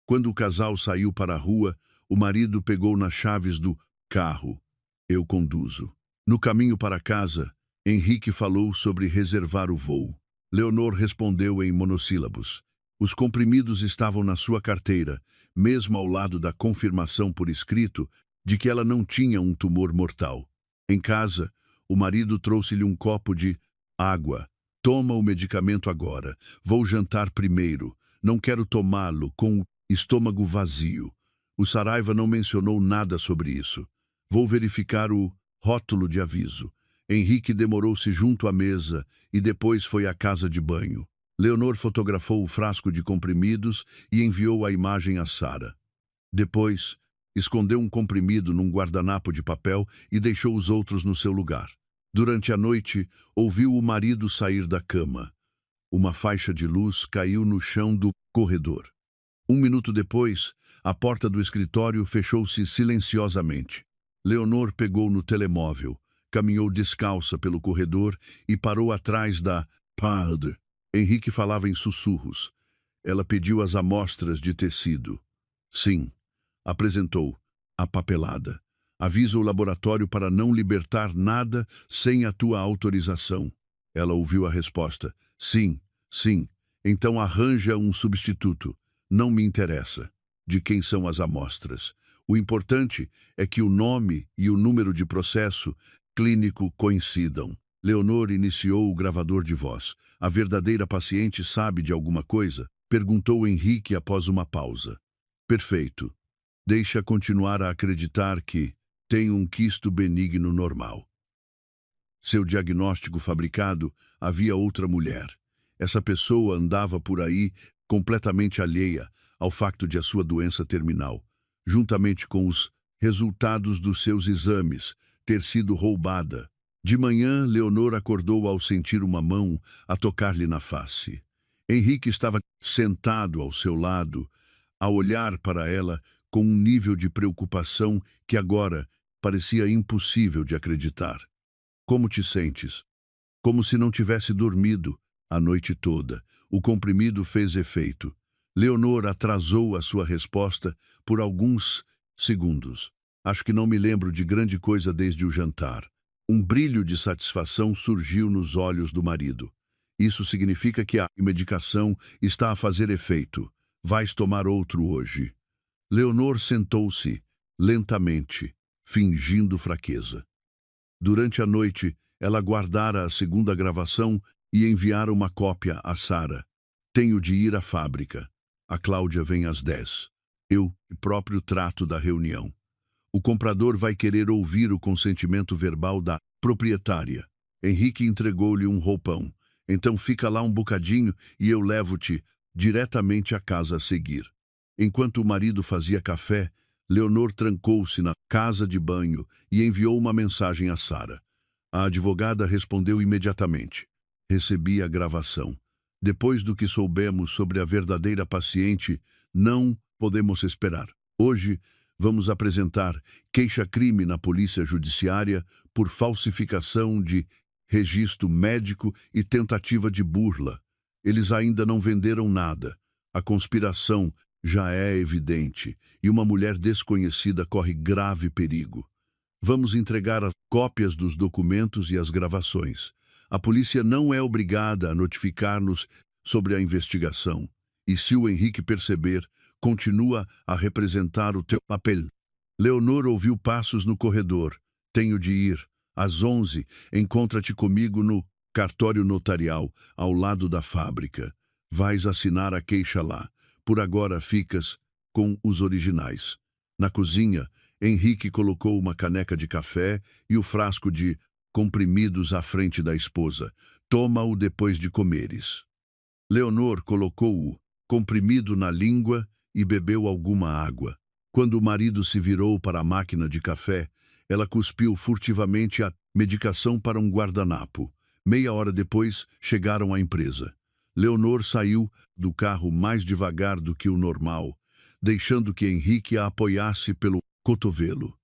Quando o casal saiu para a rua, o marido pegou nas chaves do carro. Eu conduzo. No caminho para casa, Henrique falou sobre reservar o voo. Leonor respondeu em monossílabos. Os comprimidos estavam na sua carteira, mesmo ao lado da confirmação por escrito de que ela não tinha um tumor mortal. Em casa, o marido trouxe-lhe um copo de água. Toma o medicamento agora. Vou jantar primeiro. Não quero tomá-lo com o estômago vazio. O Saraiva não mencionou nada sobre isso. Vou verificar o rótulo de aviso. Henrique demorou-se junto à mesa e depois foi à casa de banho. Leonor fotografou o frasco de comprimidos e enviou a imagem a Sara. Depois, escondeu um comprimido num guardanapo de papel e deixou os outros no seu lugar. Durante a noite, ouviu o marido sair da cama. Uma faixa de luz caiu no chão do corredor. 1 minuto depois, a porta do escritório fechou-se silenciosamente. Leonor pegou no telemóvel, caminhou descalça pelo corredor e parou atrás da Pard. Henrique falava em sussurros. Ela pediu as amostras de tecido. Sim, apresentou, a papelada. Avisa o laboratório para não libertar nada sem a tua autorização. Ela ouviu a resposta. Sim, sim. Então arranja um substituto. Não me interessa de quem são as amostras. O importante é que o nome e o número de processo clínico coincidam. Leonor iniciou o gravador de voz. A verdadeira paciente sabe de alguma coisa? Perguntou Henrique após uma pausa. Perfeito. Deixa continuar a acreditar que tem um quisto benigno normal. Seu diagnóstico fabricado, havia outra mulher. Essa pessoa andava por aí completamente alheia ao facto de a sua doença terminal, juntamente com os resultados dos seus exames, ter sido roubada. De manhã, Leonor acordou ao sentir uma mão a tocar-lhe na face. Henrique estava sentado ao seu lado, a olhar para ela com um nível de preocupação que agora parecia impossível de acreditar. Como te sentes? Como se não tivesse dormido a noite toda. O comprimido fez efeito. Leonor atrasou a sua resposta por alguns segundos. Acho que não me lembro de grande coisa desde o jantar. Um brilho de satisfação surgiu nos olhos do marido. Isso significa que a medicação está a fazer efeito. Vais tomar outro hoje. Leonor sentou-se, lentamente, fingindo fraqueza. Durante a noite, ela guardara a segunda gravação e enviara uma cópia a Sara. Tenho de ir à fábrica. A Cláudia vem às 10. Eu próprio trato da reunião. O comprador vai querer ouvir o consentimento verbal da proprietária. Henrique entregou-lhe um roupão. Então fica lá um bocadinho e eu levo-te diretamente à casa a seguir. Enquanto o marido fazia café, Leonor trancou-se na casa de banho e enviou uma mensagem a Sara. A advogada respondeu imediatamente. Recebi a gravação. Depois do que soubemos sobre a verdadeira paciente, não podemos esperar. Hoje, vamos apresentar queixa-crime na Polícia Judiciária por falsificação de registro médico e tentativa de burla. Eles ainda não venderam nada. A conspiração já é evidente e uma mulher desconhecida corre grave perigo. Vamos entregar as cópias dos documentos e as gravações. A polícia não é obrigada a notificar-nos sobre a investigação. E se o Henrique perceber, continua a representar o teu papel. Leonor ouviu passos no corredor. Tenho de ir. Às 11, encontra-te comigo no cartório notarial, ao lado da fábrica. Vais assinar a queixa lá. Por agora ficas com os originais. Na cozinha, Henrique colocou uma caneca de café e o frasco de comprimidos à frente da esposa. Toma-o depois de comeres. Leonor colocou o comprimido na língua e bebeu alguma água. Quando o marido se virou para a máquina de café, ela cuspiu furtivamente a medicação para um guardanapo. Meia hora depois, chegaram à empresa. Leonor saiu do carro mais devagar do que o normal, deixando que Henrique a apoiasse pelo cotovelo.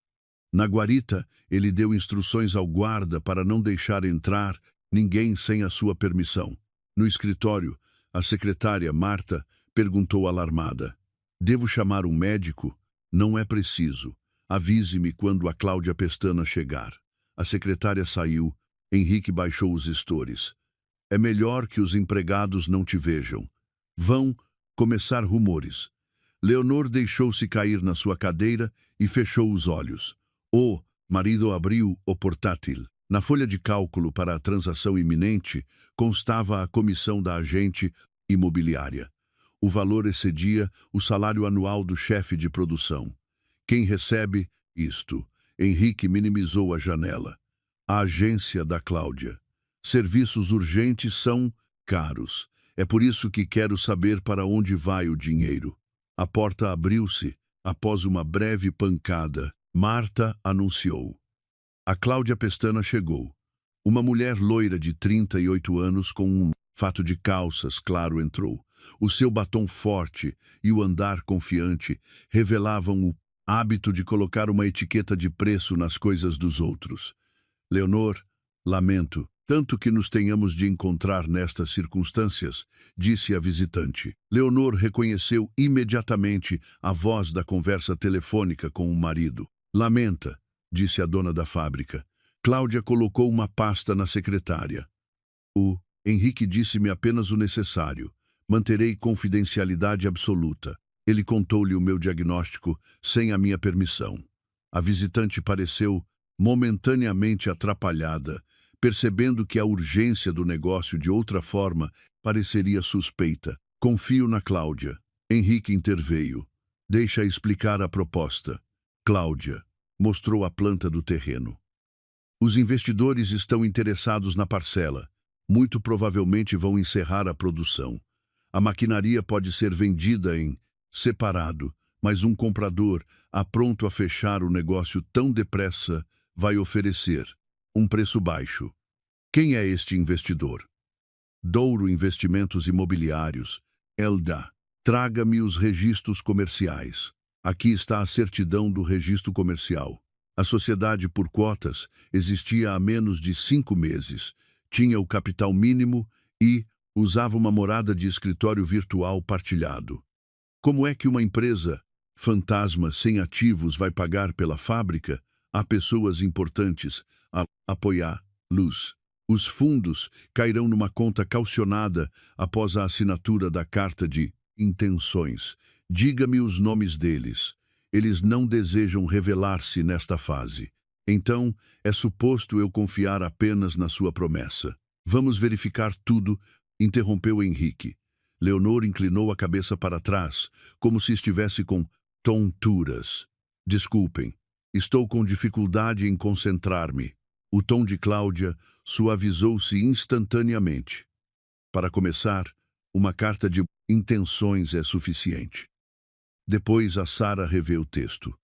Na guarita, ele deu instruções ao guarda para não deixar entrar ninguém sem a sua permissão. No escritório, a secretária, Marta, perguntou alarmada. Devo chamar um médico? Não é preciso. Avise-me quando a Cláudia Pestana chegar. A secretária saiu. Henrique baixou os estores. É melhor que os empregados não te vejam. Vão começar rumores. Leonor deixou-se cair na sua cadeira e fechou os olhos. O marido abriu o portátil. Na folha de cálculo para a transação iminente constava a comissão da agente imobiliária. O valor excedia o salário anual do chefe de produção. Quem recebe isto? Henrique minimizou a janela. A agência da Cláudia. Serviços urgentes são caros. É por isso que quero saber para onde vai o dinheiro. A porta abriu-se. Após uma breve pancada, Marta anunciou. A Cláudia Pestana chegou. Uma mulher loira de 38 anos com um fato de calças claro entrou. O seu batom forte e o andar confiante revelavam o hábito de colocar uma etiqueta de preço nas coisas dos outros. Leonor, lamento, Tanto que nos tenhamos de encontrar nestas circunstâncias, disse a visitante. Leonor reconheceu imediatamente a voz da conversa telefônica com o marido. Lamenta, disse a dona da fábrica. Cláudia colocou uma pasta na secretária. O Henrique disse-me apenas o necessário. Manterei confidencialidade absoluta. Ele contou-lhe o meu diagnóstico sem a minha permissão. A visitante pareceu momentaneamente atrapalhada, percebendo que a urgência do negócio de outra forma pareceria suspeita. Confio na Cláudia. Henrique interveio. Deixa explicar a proposta. Cláudia mostrou a planta do terreno. Os investidores estão interessados na parcela. Muito provavelmente vão encerrar a produção. A maquinaria pode ser vendida em separado, mas um comprador, apronto a fechar o negócio tão depressa, vai oferecer um preço baixo. Quem é este investidor? Douro Investimentos Imobiliários. Elda, traga-me os registros comerciais. Aqui está a certidão do registro comercial. A sociedade por cotas existia há menos de 5 meses. Tinha o capital mínimo e usava uma morada de escritório virtual partilhado. Como é que uma empresa fantasma sem ativos vai pagar pela fábrica? Há pessoas importantes a apoiar. Luz. Os fundos cairão numa conta calcionada após a assinatura da carta de intenções. Diga-me os nomes deles. Eles não desejam revelar-se nesta fase. Então, é suposto eu confiar apenas na sua promessa. Vamos verificar tudo, interrompeu Henrique. Leonor inclinou a cabeça para trás, como se estivesse com tonturas. Desculpem, estou com dificuldade em concentrar-me. O tom de Cláudia suavizou-se instantaneamente. Para começar, uma carta de intenções é suficiente. Depois a Sara revê o texto.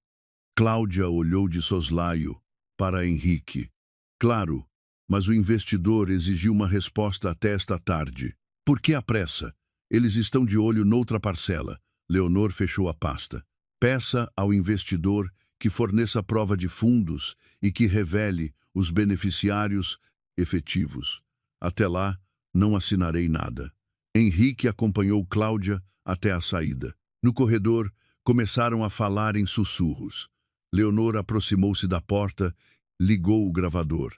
Cláudia olhou de soslaio para Henrique. Claro, mas o investidor exigiu uma resposta até esta tarde. Por que a pressa? Eles estão de olho noutra parcela. Leonor fechou a pasta. Peça ao investidor que forneça prova de fundos e que revele os beneficiários efetivos. Até lá, não assinarei nada. Henrique acompanhou Cláudia até a saída. No corredor, começaram a falar em sussurros. Leonor aproximou-se da porta, ligou o gravador.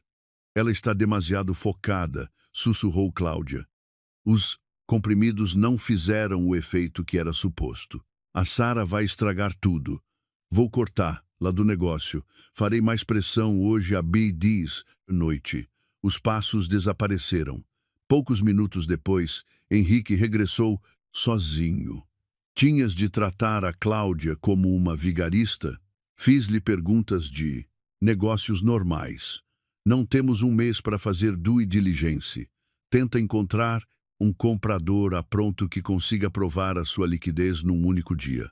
Ela está demasiado focada, sussurrou Cláudia. Os comprimidos não fizeram o efeito que era suposto. A Sara vai estragar tudo. Vou cortar, lá do negócio. Farei mais pressão hoje a BDs noite. Os passos desapareceram. Poucos minutos depois, Henrique regressou sozinho. Tinhas de tratar a Cláudia como uma vigarista? Fiz-lhe perguntas de negócios normais. Não temos um mês para fazer due diligence. Tenta encontrar um comprador a pronto que consiga provar a sua liquidez num único dia.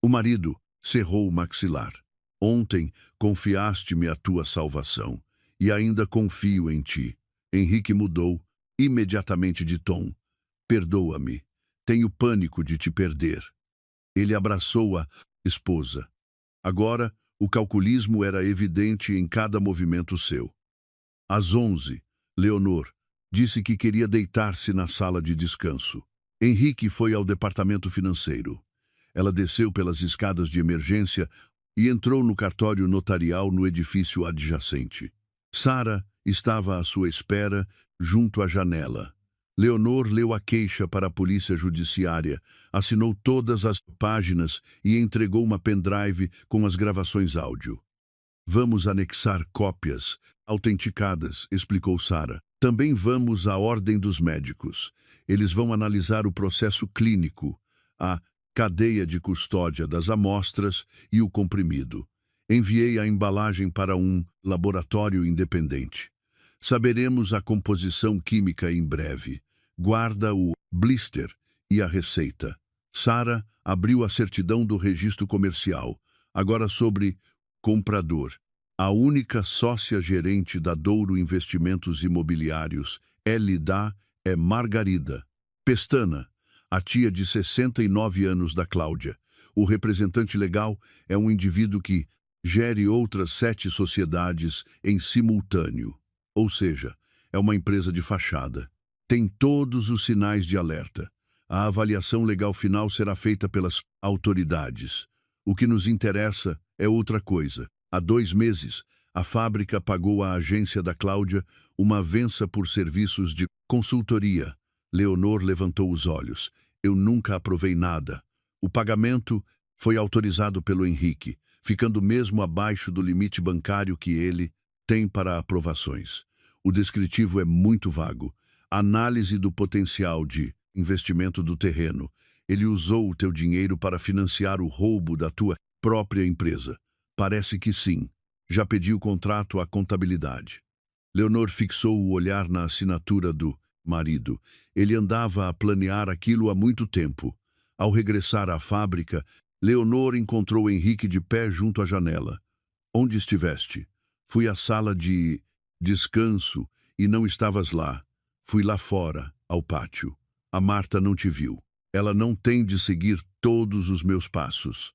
O marido cerrou o maxilar. Ontem confiaste-me a tua salvação, e ainda confio em ti. Henrique mudou imediatamente de tom. Perdoa-me. Tenho pânico de te perder. Ele abraçou a esposa. Agora, o calculismo era evidente em cada movimento seu. Às 11, Leonor disse que queria deitar-se na sala de descanso. Henrique foi ao departamento financeiro. Ela desceu pelas escadas de emergência e entrou no cartório notarial no edifício adjacente. Sara estava à sua espera, junto à janela. Leonor leu a queixa para a polícia judiciária, assinou todas as páginas e entregou uma pendrive com as gravações áudio. Vamos anexar cópias autenticadas, explicou Sara. Também vamos à ordem dos médicos. Eles vão analisar o processo clínico, a cadeia de custódia das amostras e o comprimido. Enviei a embalagem para um laboratório independente. Saberemos a composição química em breve. Guarda o blister e a receita. Sara abriu a certidão do registro comercial. Agora sobre comprador. A única sócia gerente da Douro Investimentos Imobiliários, LDA, é Margarida Pestana, a tia de 69 anos da Cláudia. O representante legal é um indivíduo que gere outras 7 sociedades em simultâneo. Ou seja, É uma empresa de fachada. Tem todos os sinais de alerta. A avaliação legal final será feita pelas autoridades. O que nos interessa é outra coisa. Há 2 meses, a fábrica pagou à agência da Cláudia uma avença por serviços de consultoria. Leonor levantou os olhos. Eu nunca aprovei nada. O pagamento foi autorizado pelo Henrique, ficando mesmo abaixo do limite bancário que ele tem para aprovações. O descritivo é muito vago. Análise do potencial de investimento do terreno. Ele usou o teu dinheiro para financiar o roubo da tua própria empresa. Parece que sim. Já pedi o contrato à contabilidade. Leonor fixou o olhar na assinatura do marido. Ele andava a planear aquilo há muito tempo. Ao regressar à fábrica, Leonor encontrou Henrique de pé junto à janela. Onde estiveste? Fui à sala de descanso e não estavas lá. Fui lá fora, ao pátio. A Marta não te viu. Ela não tem de seguir todos os meus passos.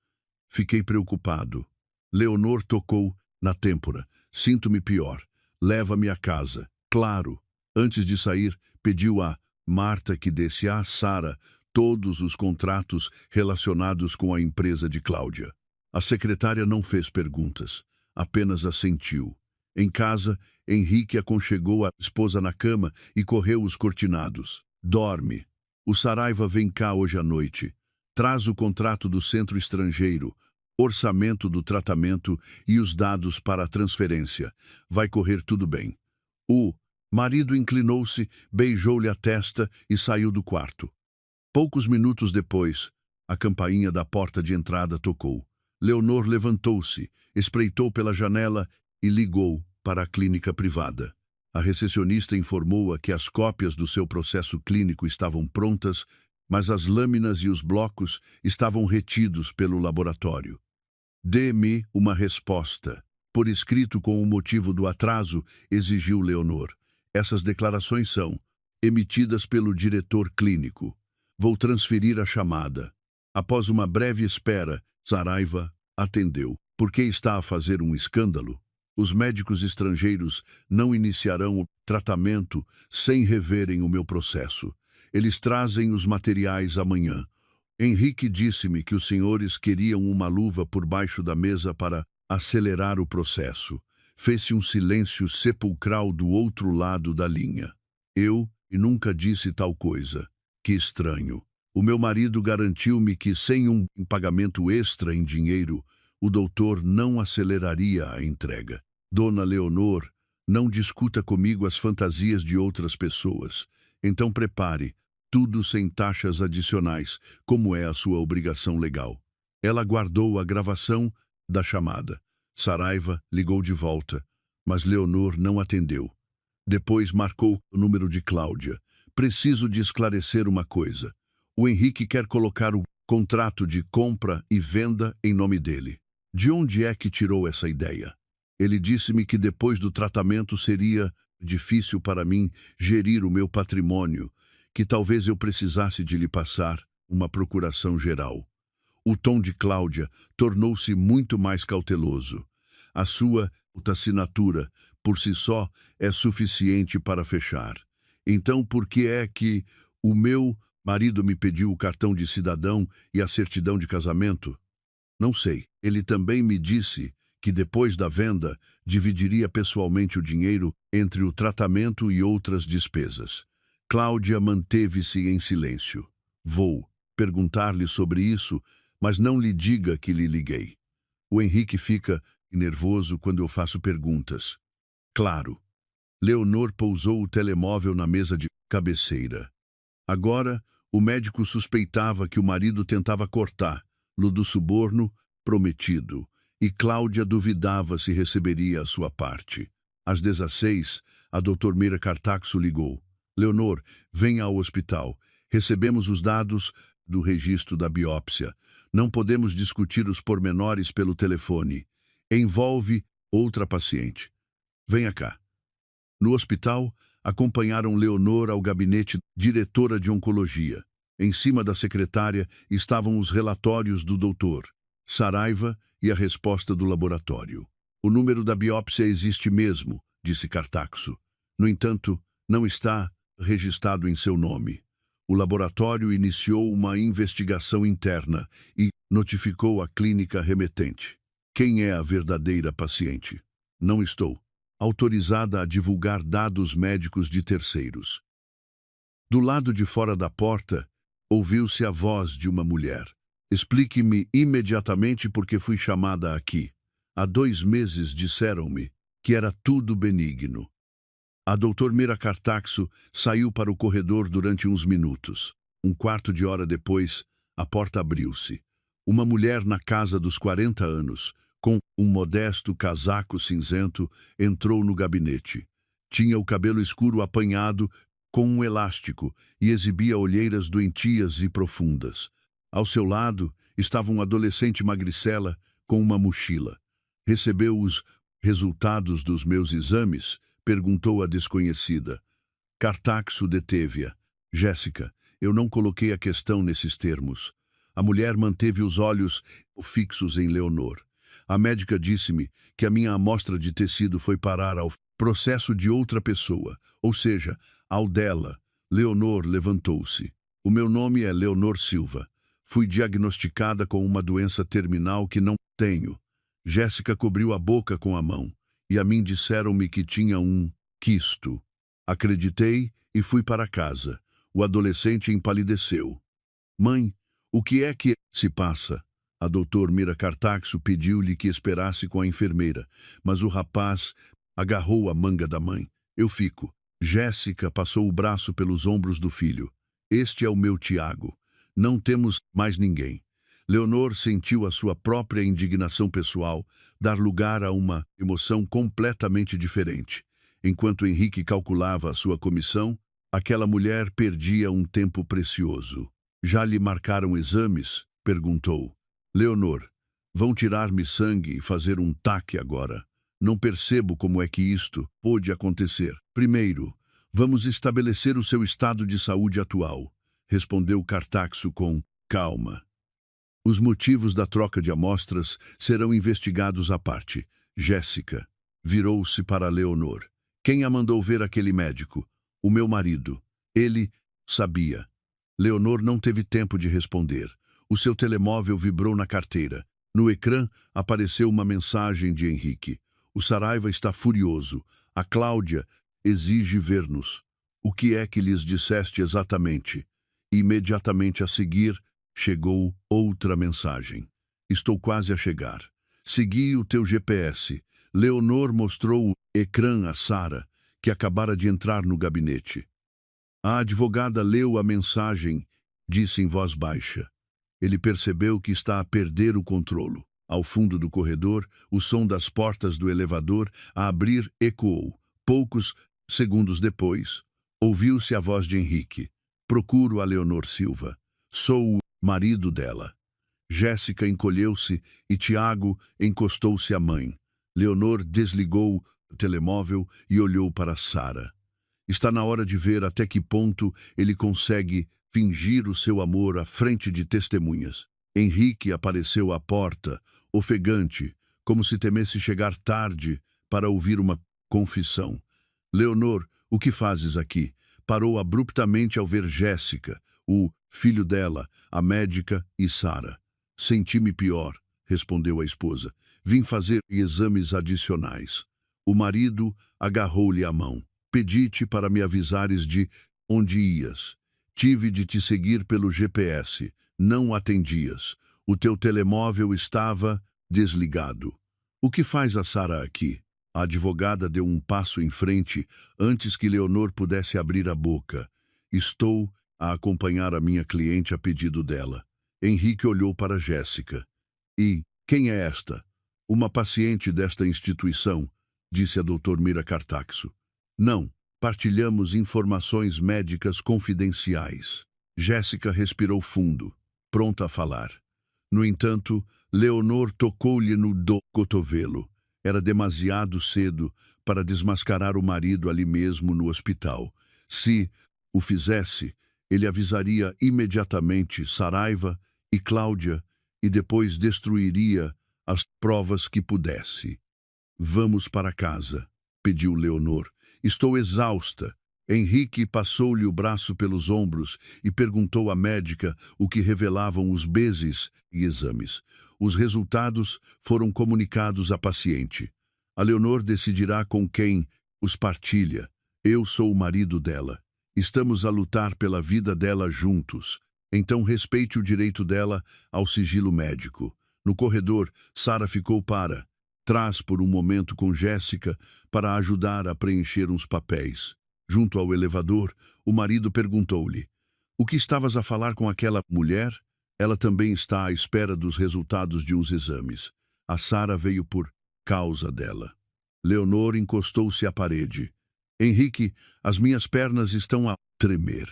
Fiquei preocupado. Leonor tocou na têmpora. Sinto-me pior. Leva-me a casa. Claro. Antes de sair, pediu a Marta que desse a Sara todos os contratos relacionados com a empresa de Cláudia. A secretária não fez perguntas, apenas assentiu. Em casa, Henrique aconchegou a esposa na cama e correu os cortinados. Dorme. O Saraiva vem cá hoje à noite. Traz o contrato do centro estrangeiro, orçamento do tratamento e os dados para a transferência. Vai correr tudo bem. O marido inclinou-se, beijou-lhe a testa e saiu do quarto. Poucos minutos depois, a campainha da porta de entrada tocou. Leonor levantou-se, espreitou pela janela e ligou para a clínica privada. A recepcionista informou-a que as cópias do seu processo clínico estavam prontas, mas as lâminas e os blocos estavam retidos pelo laboratório. Dê-me uma resposta. Por escrito com o motivo do atraso, exigiu Leonor. Essas declarações são emitidas pelo diretor clínico. Vou transferir a chamada. Após uma breve espera, Saraiva atendeu. Por que está a fazer um escândalo? Os médicos estrangeiros não iniciarão o tratamento sem reverem o meu processo. Eles trazem os materiais amanhã. Henrique disse-me que os senhores queriam uma luva por baixo da mesa para acelerar o processo. Fez-se um silêncio sepulcral do outro lado da linha. Eu nunca disse tal coisa. Que estranho. O meu marido garantiu-me que sem um pagamento extra em dinheiro, o doutor não aceleraria a entrega. Dona Leonor, não discuta comigo as fantasias de outras pessoas. Então prepare, tudo sem taxas adicionais, como é a sua obrigação legal. Ela guardou a gravação da chamada. Saraiva ligou de volta, mas Leonor não atendeu. Depois marcou o número de Cláudia. Preciso de esclarecer uma coisa. O Henrique quer colocar o contrato de compra e venda em nome dele. De onde é que tirou essa ideia? Ele disse-me que depois do tratamento seria difícil para mim gerir o meu patrimônio, que talvez eu precisasse de lhe passar uma procuração geral. O tom de Cláudia tornou-se muito mais cauteloso. A sua assinatura, por si só, é suficiente para fechar. Então, por que é que o meu marido me pediu o cartão de cidadão e a certidão de casamento? Não sei. Ele também me disse que depois da venda dividiria pessoalmente o dinheiro entre o tratamento e outras despesas. Cláudia manteve-se em silêncio. Vou perguntar-lhe sobre isso, mas não lhe diga que lhe liguei. O Henrique fica nervoso quando eu faço perguntas. Claro. Leonor pousou o telemóvel na mesa de cabeceira. Agora, o médico suspeitava que o marido tentava cortar-lo do suborno prometido, e Cláudia duvidava se receberia a sua parte. Às 16, a doutora Meira Cartaxo ligou. Leonor, venha ao hospital. Recebemos os dados do registro da biópsia. Não podemos discutir os pormenores pelo telefone. Envolve outra paciente. Venha cá. No hospital, acompanharam Leonor ao gabinete diretora de oncologia. Em cima da secretária estavam os relatórios do doutor Saraiva e a resposta do laboratório. O número da biópsia existe mesmo, disse Cartaxo. No entanto, não está registrado em seu nome. O laboratório iniciou uma investigação interna e notificou a clínica remetente. Quem é a verdadeira paciente? Não estou autorizada a divulgar dados médicos de terceiros. Do lado de fora da porta, ouviu-se a voz de uma mulher. Explique-me imediatamente por que fui chamada aqui. Há 2 meses disseram-me que era tudo benigno. A doutor Mira Cartaxo saiu para o corredor durante uns minutos. 1/4 de hora depois, a porta abriu-se. Uma mulher na casa dos 40 anos, com um modesto casaco cinzento, entrou no gabinete. Tinha o cabelo escuro apanhado com um elástico e exibia olheiras doentias e profundas. Ao seu lado estava um adolescente magricela com uma mochila. Recebeu os resultados dos meus exames? Perguntou a desconhecida. Cartaxo deteve-a. Jéssica, eu não coloquei a questão nesses termos. A mulher manteve os olhos fixos em Leonor. A médica disse-me que a minha amostra de tecido foi parar ao processo de outra pessoa, ou seja, ao dela. Leonor levantou-se. O meu nome é Leonor Silva. Fui diagnosticada com uma doença terminal que não tenho. Jéssica cobriu a boca com a mão, e a mim disseram-me que tinha um quisto. Acreditei e fui para casa. O adolescente empalideceu. Mãe, o que é que se passa? A doutor Mira Cartaxo pediu-lhe que esperasse com a enfermeira, mas o rapaz agarrou a manga da mãe. Eu fico. Jéssica passou o braço pelos ombros do filho. Este é o meu Tiago. Não temos mais ninguém. Leonor sentiu a sua própria indignação pessoal dar lugar a uma emoção completamente diferente. Enquanto Henrique calculava a sua comissão, aquela mulher perdia um tempo precioso. Já lhe marcaram exames? Perguntou. Leonor, vão tirar-me sangue e fazer um taque agora. Não percebo como é que isto pôde acontecer. Primeiro, vamos estabelecer o seu estado de saúde atual, respondeu Cartaxo com calma. Os motivos da troca de amostras serão investigados à parte. Jéssica virou-se para Leonor. Quem a mandou ver aquele médico? O meu marido. Ele sabia. Leonor não teve tempo de responder. O seu telemóvel vibrou na carteira. No ecrã apareceu uma mensagem de Henrique. O Saraiva está furioso. A Cláudia exige ver-nos. O que é que lhes disseste exatamente? Imediatamente a seguir, chegou outra mensagem. Estou quase a chegar. Segui o teu GPS. Leonor mostrou o ecrã a Sara, que acabara de entrar no gabinete. A advogada leu a mensagem, disse em voz baixa. Ele percebeu que está a perder o controlo. Ao fundo do corredor, o som das portas do elevador a abrir ecoou. Poucos segundos depois, ouviu-se a voz de Henrique. Procuro a Leonor Silva. Sou o marido dela. Jéssica encolheu-se e Tiago encostou-se à mãe. Leonor desligou o telemóvel e olhou para Sara. Está na hora de ver até que ponto ele consegue fingir o seu amor à frente de testemunhas. Henrique apareceu à porta, ofegante, como se temesse chegar tarde para ouvir uma confissão. Leonor, o que fazes aqui? Parou abruptamente ao ver Jéssica, o filho dela, a médica e Sara. Senti-me pior, respondeu a esposa. Vim fazer exames adicionais. O marido agarrou-lhe a mão. Pedi-te para me avisares de onde ias. Tive de te seguir pelo GPS. Não atendias. O teu telemóvel estava desligado. O que faz a Sara aqui? A advogada deu um passo em frente antes que Leonor pudesse abrir a boca. Estou a acompanhar a minha cliente a pedido dela. Henrique olhou para Jéssica. E quem é esta? Uma paciente desta instituição, disse a doutor Mira Cartaxo. Não, partilhamos informações médicas confidenciais. Jéssica respirou fundo, pronta a falar. No entanto, Leonor tocou-lhe no cotovelo. Era demasiado cedo para desmascarar o marido ali mesmo no hospital. Se o fizesse, ele avisaria imediatamente Saraiva e Cláudia e depois destruiria as provas que pudesse. Vamos para casa, pediu Leonor. Estou exausta. Henrique passou-lhe o braço pelos ombros e perguntou à médica o que revelavam os beses e exames. Os resultados foram comunicados à paciente. A Leonor decidirá com quem os partilha. Eu sou o marido dela. Estamos a lutar pela vida dela juntos. Então respeite o direito dela ao sigilo médico. No corredor, Sara ficou para trás por um momento com Jéssica para ajudar a preencher uns papéis. Junto ao elevador, o marido perguntou-lhe: "O que estavas a falar com aquela mulher?" "Ela também está à espera dos resultados de uns exames. A Sara veio por causa dela." Leonor encostou-se à parede. "Henrique, as minhas pernas estão a tremer."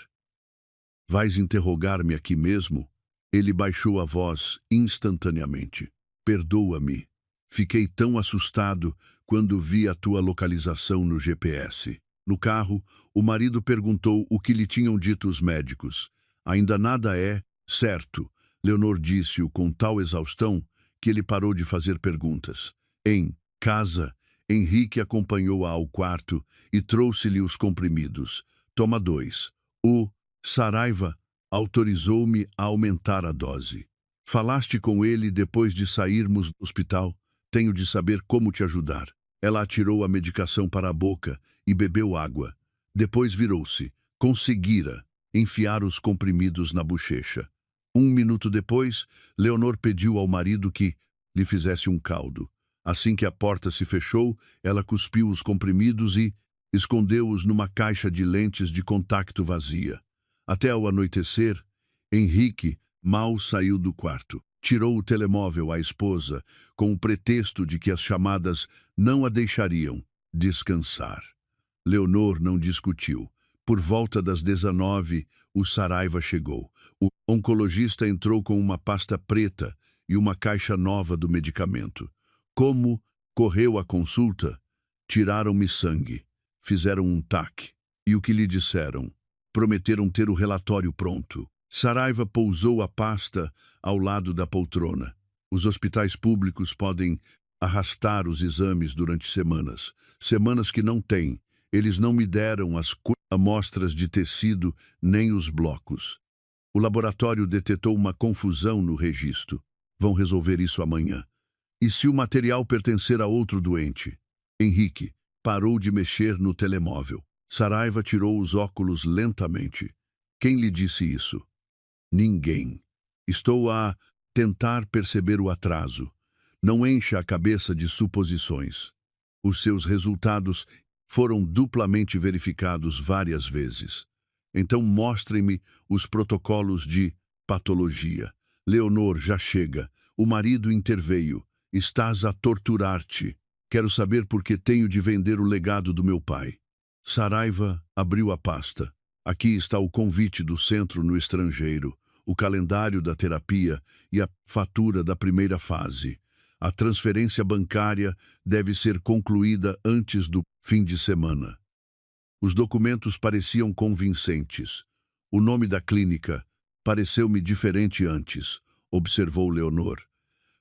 "Vais interrogar-me aqui mesmo?" Ele baixou a voz instantaneamente. "Perdoa-me. Fiquei tão assustado quando vi a tua localização no GPS." No carro, o marido perguntou o que lhe tinham dito os médicos. "Ainda nada é certo." Leonor disse-o com tal exaustão que ele parou de fazer perguntas. Em casa, Henrique acompanhou-a ao quarto e trouxe-lhe os comprimidos. "Toma 2. O Saraiva autorizou-me a aumentar a dose." "Falaste com ele depois de sairmos do hospital? Tenho de saber como te ajudar." Ela atirou a medicação para a boca e bebeu água. Depois virou-se. Conseguira enfiar os comprimidos na bochecha. 1 minuto depois, Leonor pediu ao marido que lhe fizesse um caldo. Assim que a porta se fechou, ela cuspiu os comprimidos e escondeu-os numa caixa de lentes de contacto vazia. Até ao anoitecer, Henrique mal saiu do quarto. Tirou o telemóvel à esposa com o pretexto de que as chamadas não a deixariam descansar. Leonor não discutiu. Por volta das 19, o Saraiva chegou. O oncologista entrou com uma pasta preta e uma caixa nova do medicamento. "Como correu a consulta?" "Tiraram-me sangue. Fizeram um TAC. E o que lhe disseram?" "Prometeram ter o relatório pronto." Saraiva pousou a pasta ao lado da poltrona. "Os hospitais públicos podem arrastar os exames durante semanas. Semanas que não têm. Eles não me deram as amostras de tecido nem os blocos. O laboratório detetou uma confusão no registro. Vão resolver isso amanhã." "E se o material pertencer a outro doente?" Henrique parou de mexer no telemóvel. Saraiva tirou os óculos lentamente. "Quem lhe disse isso?" "Ninguém. Estou a tentar perceber o atraso. Não encha a cabeça de suposições. Os seus resultados foram duplamente verificados várias vezes. Então mostrem-me os protocolos de patologia." "Leonor, já chega. O marido interveio. Estás a torturar-te. Quero saber por que tenho de vender o legado do meu pai." Saraiva abriu a pasta. "Aqui está o convite do centro no estrangeiro, o calendário da terapia e a fatura da primeira fase. A transferência bancária deve ser concluída antes do fim de semana." Os documentos pareciam convincentes. "O nome da clínica pareceu-me diferente antes", observou Leonor.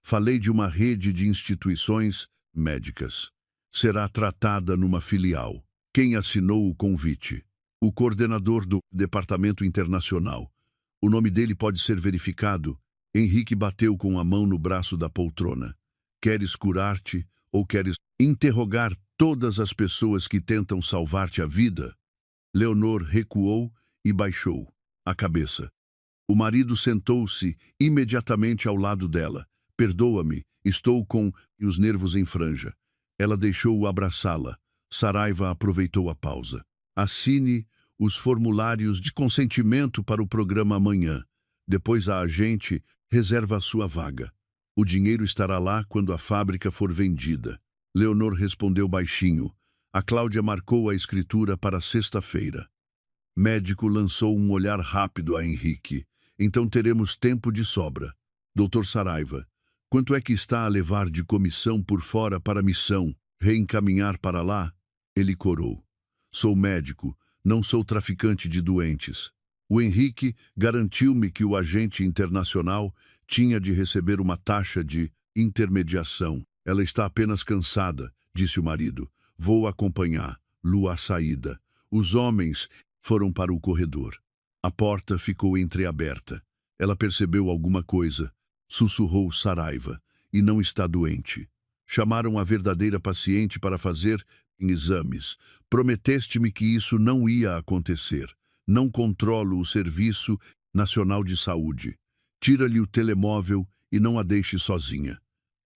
"Falei de uma rede de instituições médicas. Será tratada numa filial." "Quem assinou o convite?" "O coordenador do Departamento Internacional. O nome dele pode ser verificado." Henrique bateu com a mão no braço da poltrona. "Queres curar-te ou queres interrogar todas as pessoas que tentam salvar-te a vida?" Leonor recuou e baixou a cabeça. O marido sentou-se imediatamente ao lado dela. "Perdoa-me, estou com os nervos em franja." Ela deixou-o abraçá-la. Saraiva aproveitou a pausa. "Assine os formulários de consentimento para o programa amanhã. Depois a agente reserva a sua vaga. O dinheiro estará lá quando a fábrica for vendida." Leonor respondeu baixinho. A Cláudia marcou a escritura para sexta-feira. Médico lançou um olhar rápido a Henrique. "Então teremos tempo de sobra." "Doutor Saraiva, quanto é que está a levar de comissão por fora para a missão? Reencaminhar para lá?" Ele corou. "Sou médico, não sou traficante de doentes." O Henrique garantiu-me que o agente internacional tinha de receber uma taxa de intermediação. "Ela está apenas cansada", disse o marido. "Vou acompanhar." Lu à saída. Os homens foram para o corredor. A porta ficou entreaberta. Ela percebeu alguma coisa. Sussurrou Saraiva. E não está doente. Chamaram a verdadeira paciente para fazer exames. Prometeste-me que isso não ia acontecer. Não controlo o Serviço Nacional de Saúde. Tira-lhe o telemóvel e não a deixe sozinha.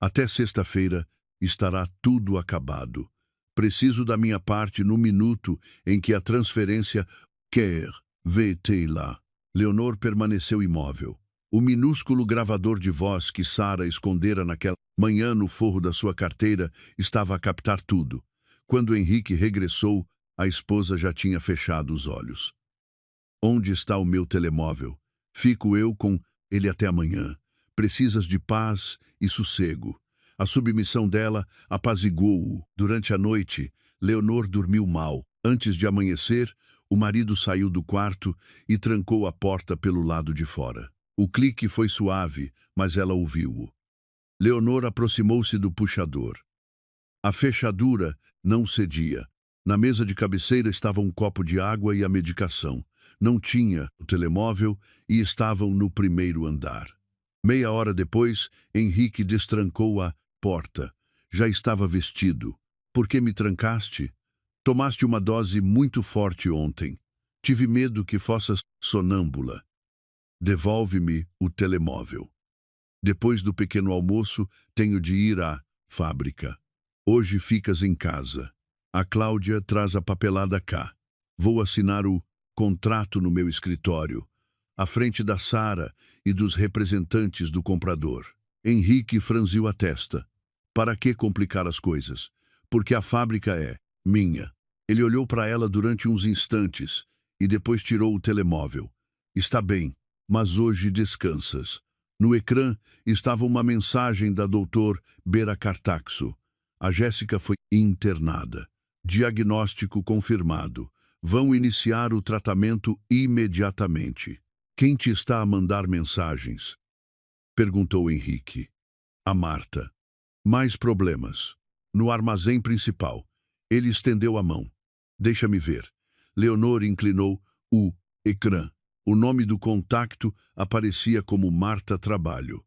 Até sexta-feira estará tudo acabado. Preciso da minha parte no minuto em que a transferência quer VT lá. Leonor permaneceu imóvel. O minúsculo gravador de voz que Sara escondera naquela manhã no forro da sua carteira estava a captar tudo. Quando Henrique regressou, a esposa já tinha fechado os olhos. Onde está o meu telemóvel? Fico eu com ele até amanhã. Precisas de paz e sossego. A submissão dela apaziguou-o. Durante a noite, Leonor dormiu mal. Antes de amanhecer, o marido saiu do quarto e trancou a porta pelo lado de fora. O clique foi suave, mas ela ouviu-o. Leonor aproximou-se do puxador. A fechadura não cedia. Na mesa de cabeceira estava um copo de água e a medicação. Não tinha o telemóvel e estavam no primeiro andar. Meia hora depois, Henrique destrancou a porta. Já estava vestido. Por que me trancaste? Tomaste uma dose muito forte ontem. Tive medo que fossas sonâmbula. Devolve-me o telemóvel. Depois do pequeno almoço, tenho de ir à fábrica. Hoje ficas em casa. A Cláudia traz a papelada cá. Vou assinar o contrato no meu escritório, à frente da Sara e dos representantes do comprador. Henrique franziu a testa. Para que complicar as coisas? Porque a fábrica é minha. Ele olhou para ela durante uns instantes e depois tirou o telemóvel. Está bem, mas hoje descansas. No ecrã estava uma mensagem da doutor Bera Cartaxo. A Jéssica foi internada. Diagnóstico confirmado. Vão iniciar o tratamento imediatamente. Quem te está a mandar mensagens? Perguntou Henrique. A Marta. Mais problemas. No armazém principal. Ele estendeu a mão. Deixa-me ver. Leonor inclinou o ecrã. O nome do contacto aparecia como Marta Trabalho.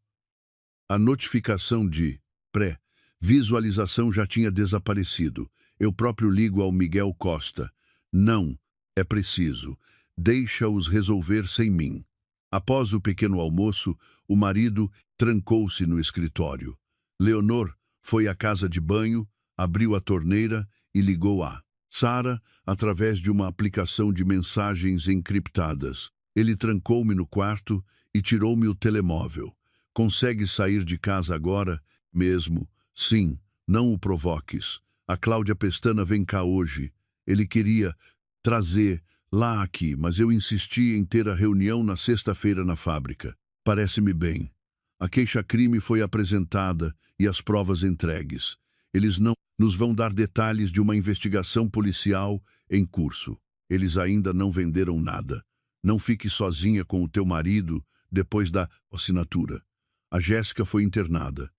A notificação de pré-visualização já tinha desaparecido. Eu próprio ligo ao Miguel Costa. Não, é preciso. Deixa-os resolver sem mim. Após o pequeno almoço, o marido trancou-se no escritório. Leonor foi à casa de banho, abriu a torneira e ligou a Sara através de uma aplicação de mensagens encriptadas. Ele trancou-me no quarto e tirou-me o telemóvel. Consegue sair de casa agora mesmo? Sim, não o provoques. A Cláudia Pestana vem cá hoje. Ele queria trazer lá aqui, mas eu insisti em ter a reunião na sexta-feira na fábrica. Parece-me bem. A queixa-crime foi apresentada e as provas entregues. Eles não nos vão dar detalhes de uma investigação policial em curso. Eles ainda não venderam nada. Não fique sozinha com o teu marido depois da assinatura. A Jéssica foi internada.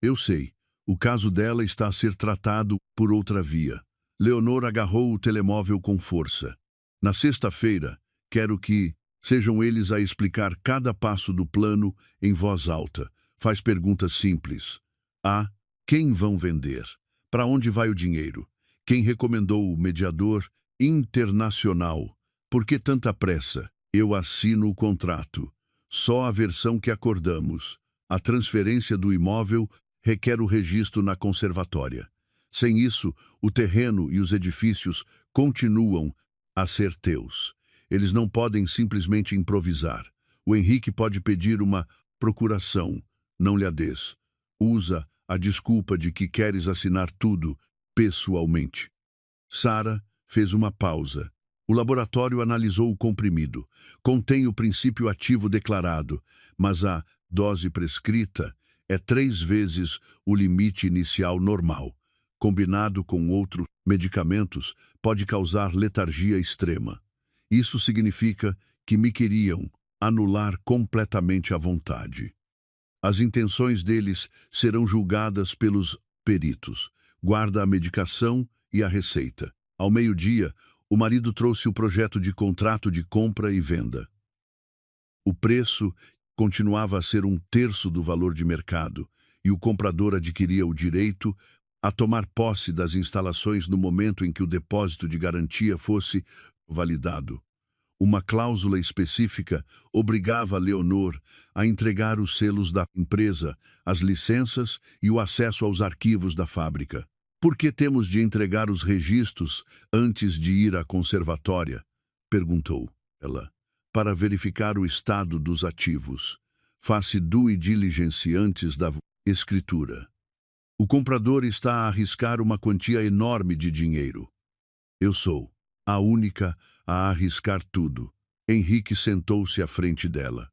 Eu sei. O caso dela está a ser tratado por outra via. Leonor agarrou o telemóvel com força. Na sexta-feira, quero que sejam eles a explicar cada passo do plano em voz alta. Faz perguntas simples. A. Quem vão vender? Para onde vai o dinheiro? Quem recomendou o mediador internacional? Por que tanta pressa? Eu assino o contrato. Só a versão que acordamos. A transferência do imóvel requer o registro na conservatória. Sem isso, o terreno e os edifícios continuam a ser teus. Eles não podem simplesmente improvisar. O Henrique pode pedir uma procuração. Não lhe a des. Usa a desculpa de que queres assinar tudo pessoalmente. Sara fez uma pausa. O laboratório analisou o comprimido. Contém o princípio ativo declarado, mas a dose prescrita é 3 vezes o limite inicial normal. Combinado com outros medicamentos, pode causar letargia extrema. Isso significa que me queriam anular completamente a vontade. As intenções deles serão julgadas pelos peritos. Guarda a medicação e a receita. Ao meio-dia, o marido trouxe o projeto de contrato de compra e venda. O preço continuava a ser 1/3 do valor de mercado, e o comprador adquiria o direito a tomar posse das instalações no momento em que o depósito de garantia fosse validado. Uma cláusula específica obrigava Leonor a entregar os selos da empresa, as licenças e o acesso aos arquivos da fábrica. Por que temos de entregar os registros antes de ir à conservatória? Perguntou ela. Para verificar o estado dos ativos. Faça due diligence antes da escritura. O comprador está a arriscar uma quantia enorme de dinheiro. Eu sou a única a arriscar tudo. Henrique sentou-se à frente dela.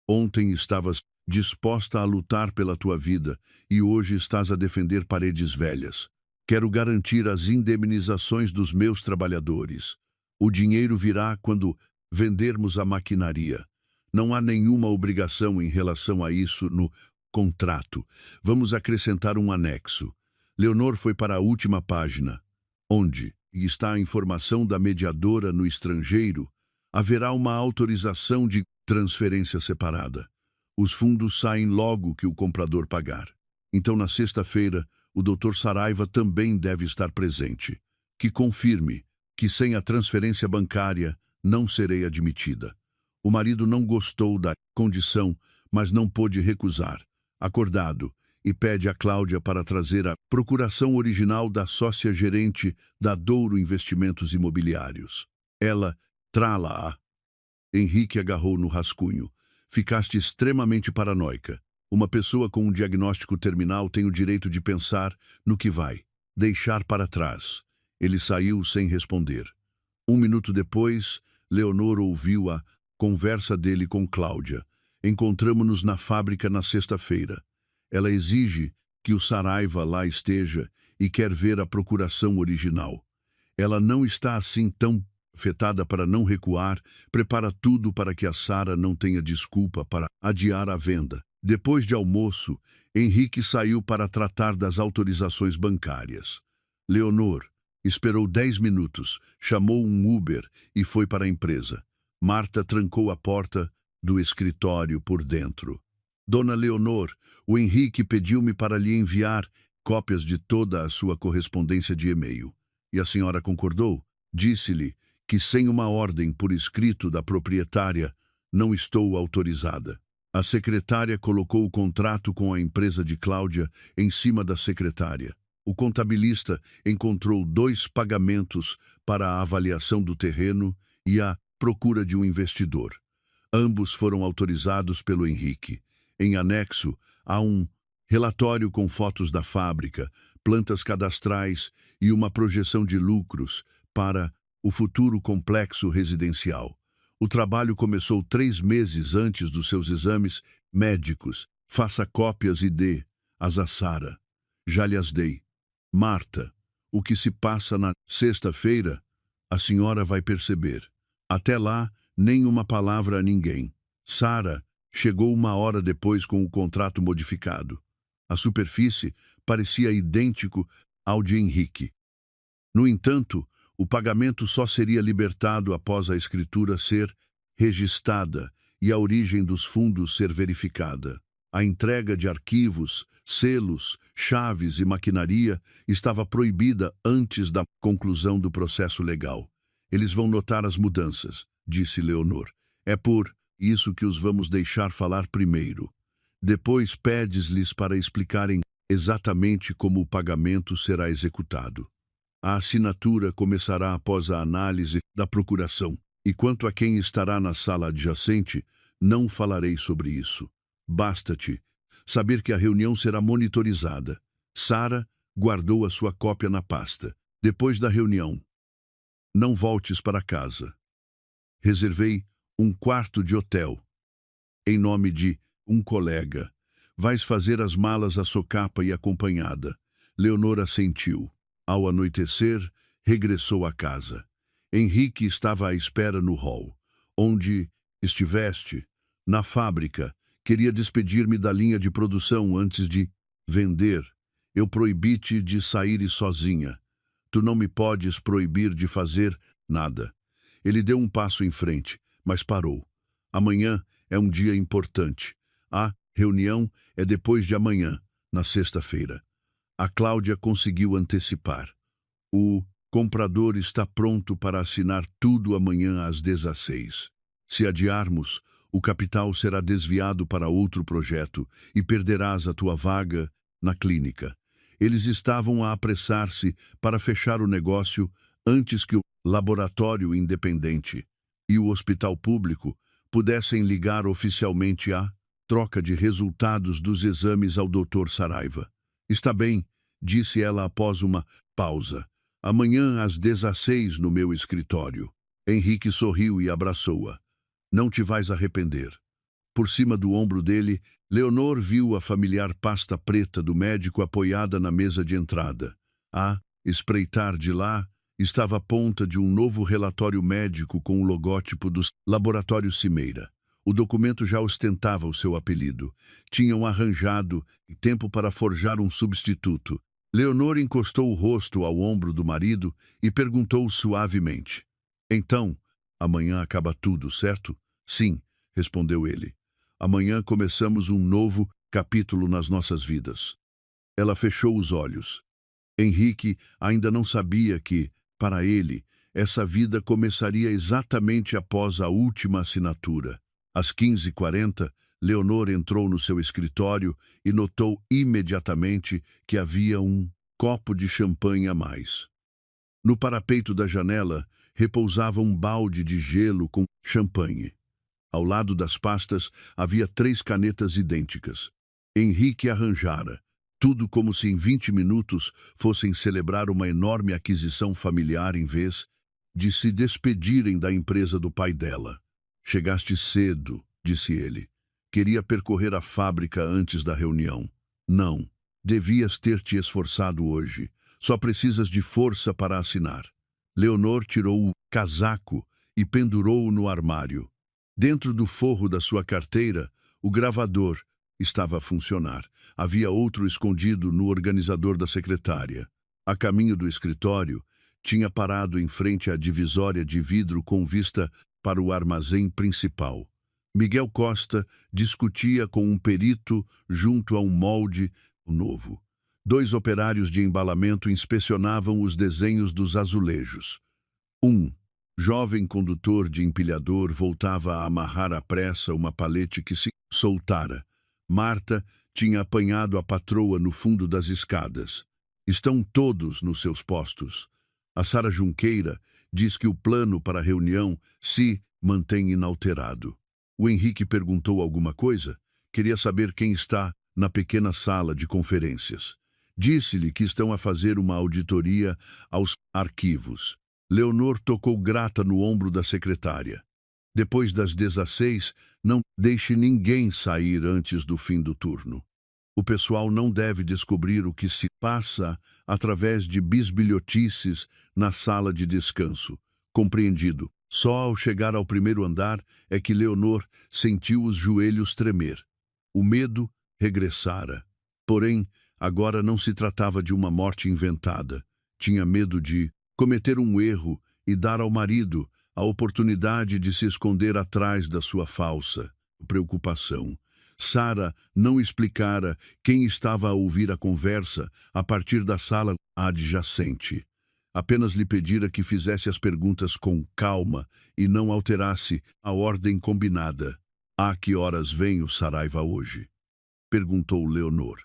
Ontem estavas disposta a lutar pela tua vida e hoje estás a defender paredes velhas. Quero garantir as indemnizações dos meus trabalhadores. O dinheiro virá quando vendermos a maquinaria. Não há nenhuma obrigação em relação a isso no contrato. Vamos acrescentar um anexo. Leonor foi para a última página, onde está a informação da mediadora no estrangeiro. Haverá uma autorização de transferência separada. Os fundos saem logo que o comprador pagar. Então, na sexta-feira, o Dr. Saraiva também deve estar presente. Que confirme que sem a transferência bancária não serei admitida. O marido não gostou da condição, mas não pôde recusar. Acordado, e pede a Cláudia para trazer a procuração original da sócia-gerente da Douro Investimentos Imobiliários. Ela trá-la-á. Henrique agarrou no rascunho. Ficaste extremamente paranoica. Uma pessoa com um diagnóstico terminal tem o direito de pensar no que vai deixar para trás. Ele saiu sem responder. 1 minuto depois, Leonor ouviu a conversa dele com Cláudia. Encontramo-nos na fábrica na sexta-feira. Ela exige que o Saraiva lá esteja e quer ver a procuração original. Ela não está assim tão afetada para não recuar, prepara tudo para que a Sara não tenha desculpa para adiar a venda. Depois de almoço, Henrique saiu para tratar das autorizações bancárias. Leonor esperou 10 minutos, chamou um Uber e foi para a empresa. Marta trancou a porta do escritório por dentro. Dona Leonor, o Henrique pediu-me para lhe enviar cópias de toda a sua correspondência de e-mail. E a senhora concordou? Disse-lhe que sem uma ordem por escrito da proprietária, não estou autorizada. A secretária colocou o contrato com a empresa de Cláudia em cima da secretária. O contabilista encontrou 2 pagamentos para a avaliação do terreno e a procura de um investidor. Ambos foram autorizados pelo Henrique. Em anexo, há um relatório com fotos da fábrica, plantas cadastrais e uma projeção de lucros para o futuro complexo residencial. O trabalho começou 3 meses antes dos seus exames médicos. Faça cópias e dê-as a Sara. Já lhes dei. Marta, o que se passa na sexta-feira, a senhora vai perceber. Até lá, nenhuma palavra a ninguém. Sara chegou 1 hora depois com o contrato modificado. A superfície parecia idêntico ao de Henrique. No entanto, o pagamento só seria libertado após a escritura ser registrada e a origem dos fundos ser verificada. A entrega de arquivos, selos, chaves e maquinaria estava proibida antes da conclusão do processo legal. Eles vão notar as mudanças, disse Leonor. É por isso que os vamos deixar falar primeiro. Depois pedes-lhes para explicarem exatamente como o pagamento será executado. A assinatura começará após a análise da procuração, e quanto a quem estará na sala adjacente, não falarei sobre isso. Basta-te saber que a reunião será monitorizada. Sara guardou a sua cópia na pasta. Depois da reunião, não voltes para casa. Reservei um quarto de hotel, em nome de um colega. Vais fazer as malas à socapa e acompanhada. Leonor assentiu. Ao anoitecer, regressou à casa. Henrique estava à espera no hall. Onde estiveste? Na fábrica. Queria despedir-me da linha de produção antes de vender. Eu proibi-te de sair sozinha. Tu não me podes proibir de fazer nada. Ele deu um passo em frente, mas parou. Amanhã é um dia importante. A reunião é depois de amanhã, na sexta-feira. A Cláudia conseguiu antecipar. O comprador está pronto para assinar tudo amanhã às 16. Se adiarmos, o capital será desviado para outro projeto e perderás a tua vaga na clínica. Eles estavam a apressar-se para fechar o negócio antes que o laboratório independente e o hospital público pudessem ligar oficialmente a troca de resultados dos exames ao Dr. Saraiva. Está bem, disse ela após uma pausa. Amanhã às 16 no meu escritório. Henrique sorriu e abraçou-a. Não te vais arrepender. Por cima do ombro dele, Leonor viu a familiar pasta preta do médico apoiada na mesa de entrada. A espreitar de lá estava a ponta de um novo relatório médico com o logótipo do Laboratório Cimeira. O documento já ostentava o seu apelido. Tinham arranjado tempo para forjar um substituto. Leonor encostou o rosto ao ombro do marido e perguntou suavemente. Então, amanhã acaba tudo, certo? Sim, respondeu ele. Amanhã começamos um novo capítulo nas nossas vidas. Ela fechou os olhos. Henrique ainda não sabia que, para ele, essa vida começaria exatamente após a última assinatura. Às 15h40, Leonor entrou no seu escritório e notou imediatamente que havia um copo de champanhe a mais. No parapeito da janela repousava um balde de gelo com champanhe. Ao lado das pastas havia 3 canetas idênticas. Henrique arranjara, tudo como se em 20 minutos fossem celebrar uma enorme aquisição familiar em vez de se despedirem da empresa do pai dela. Chegaste cedo, disse ele. Queria percorrer a fábrica antes da reunião. Não, devias ter te esforçado hoje. Só precisas de força para assinar. Leonor tirou o casaco e pendurou-o no armário. Dentro do forro da sua carteira, o gravador estava a funcionar. Havia outro escondido no organizador da secretária. A caminho do escritório, tinha parado em frente à divisória de vidro com vista para o armazém principal. Miguel Costa discutia com um perito junto a um molde novo. 2 operários de embalamento inspecionavam os desenhos dos azulejos. Um jovem condutor de empilhador voltava a amarrar à pressa uma palete que se soltara. Marta tinha apanhado a patroa no fundo das escadas. Estão todos nos seus postos. A Sara Junqueira diz que o plano para a reunião se mantém inalterado. O Henrique perguntou alguma coisa? Queria saber quem está na pequena sala de conferências. Disse-lhe que estão a fazer uma auditoria aos arquivos. Leonor tocou grata no ombro da secretária. Depois das 16, não deixe ninguém sair antes do fim do turno. O pessoal não deve descobrir o que se passa através de bisbilhotices na sala de descanso. Compreendido. Só ao chegar ao primeiro andar é que Leonor sentiu os joelhos tremer. O medo regressara. Porém, agora não se tratava de uma morte inventada. Tinha medo de cometer um erro e dar ao marido a oportunidade de se esconder atrás da sua falsa preocupação. Sara não explicara quem estava a ouvir a conversa a partir da sala adjacente. Apenas lhe pedira que fizesse as perguntas com calma e não alterasse a ordem combinada. A que horas vem o Saraiva hoje? Perguntou Leonor.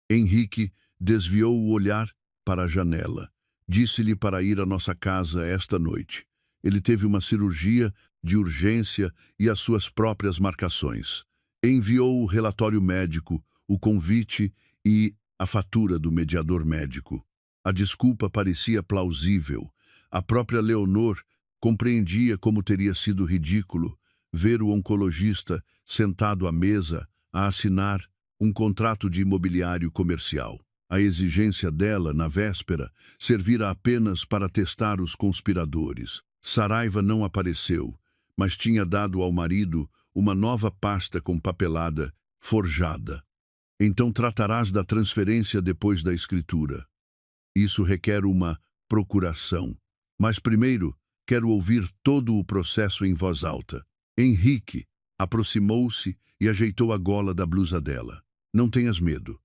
Henrique desviou o olhar para a janela. Disse-lhe para ir à nossa casa esta noite. Ele teve uma cirurgia de urgência e as suas próprias marcações. Enviou o relatório médico, o convite e a fatura do mediador médico. A desculpa parecia plausível. A própria Leonor compreendia como teria sido ridículo ver o oncologista sentado à mesa a assinar um contrato de imobiliário comercial. A exigência dela, na véspera, servira apenas para testar os conspiradores. Saraiva não apareceu, mas tinha dado ao marido uma nova pasta com papelada forjada. Então tratarás da transferência depois da escritura. Isso requer uma procuração. Mas primeiro, quero ouvir todo o processo em voz alta. Henrique aproximou-se e ajeitou a gola da blusa dela. Não tenhas medo.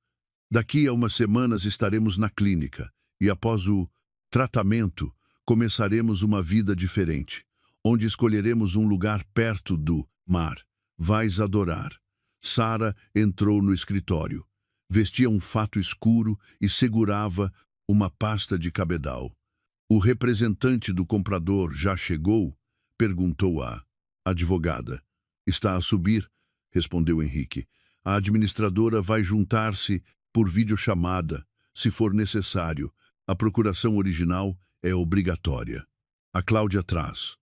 Daqui a umas semanas estaremos na clínica e após o tratamento começaremos uma vida diferente, onde escolheremos um lugar perto do mar. Vais adorar. Sara entrou no escritório. Vestia um fato escuro e segurava uma pasta de cabedal. O representante do comprador já chegou? Perguntou a advogada. Está a subir, respondeu Henrique. A administradora vai juntar-se por videochamada, se for necessário. A procuração original é obrigatória. A Cláudia traz.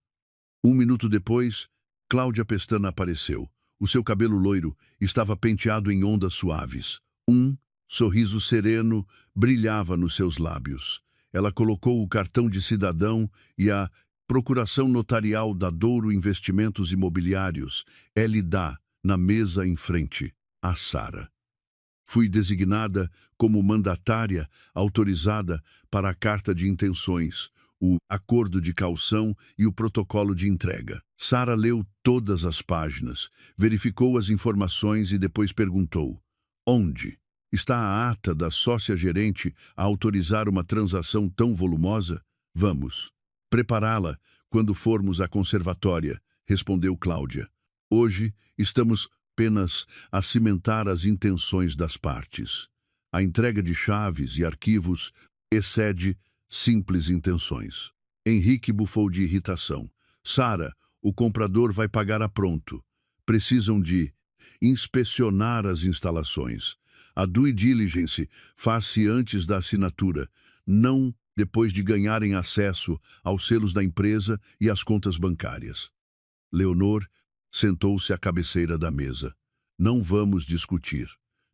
1 minuto depois, Cláudia Pestana apareceu. O seu cabelo loiro estava penteado em ondas suaves. Um sorriso sereno brilhava nos seus lábios. Ela colocou o cartão de cidadão e a procuração notarial da Douro Investimentos Imobiliários, LDA, na mesa em frente a Sara. Fui designada como mandatária autorizada para a carta de intenções, o acordo de caução e o protocolo de entrega. Sara leu todas as páginas, verificou as informações e depois perguntou: onde está a ata da sócia-gerente a autorizar uma transação tão volumosa? Vamos prepará-la quando formos à conservatória, respondeu Cláudia. Hoje estamos apenas a cimentar as intenções das partes. A entrega de chaves e arquivos excede simples intenções. Henrique bufou de irritação. Sara, o comprador vai pagar a pronto. Precisam de inspecionar as instalações. A due diligence faz-se antes da assinatura, não depois de ganharem acesso aos selos da empresa e às contas bancárias. Leonor sentou-se à cabeceira da mesa. Não vamos discutir.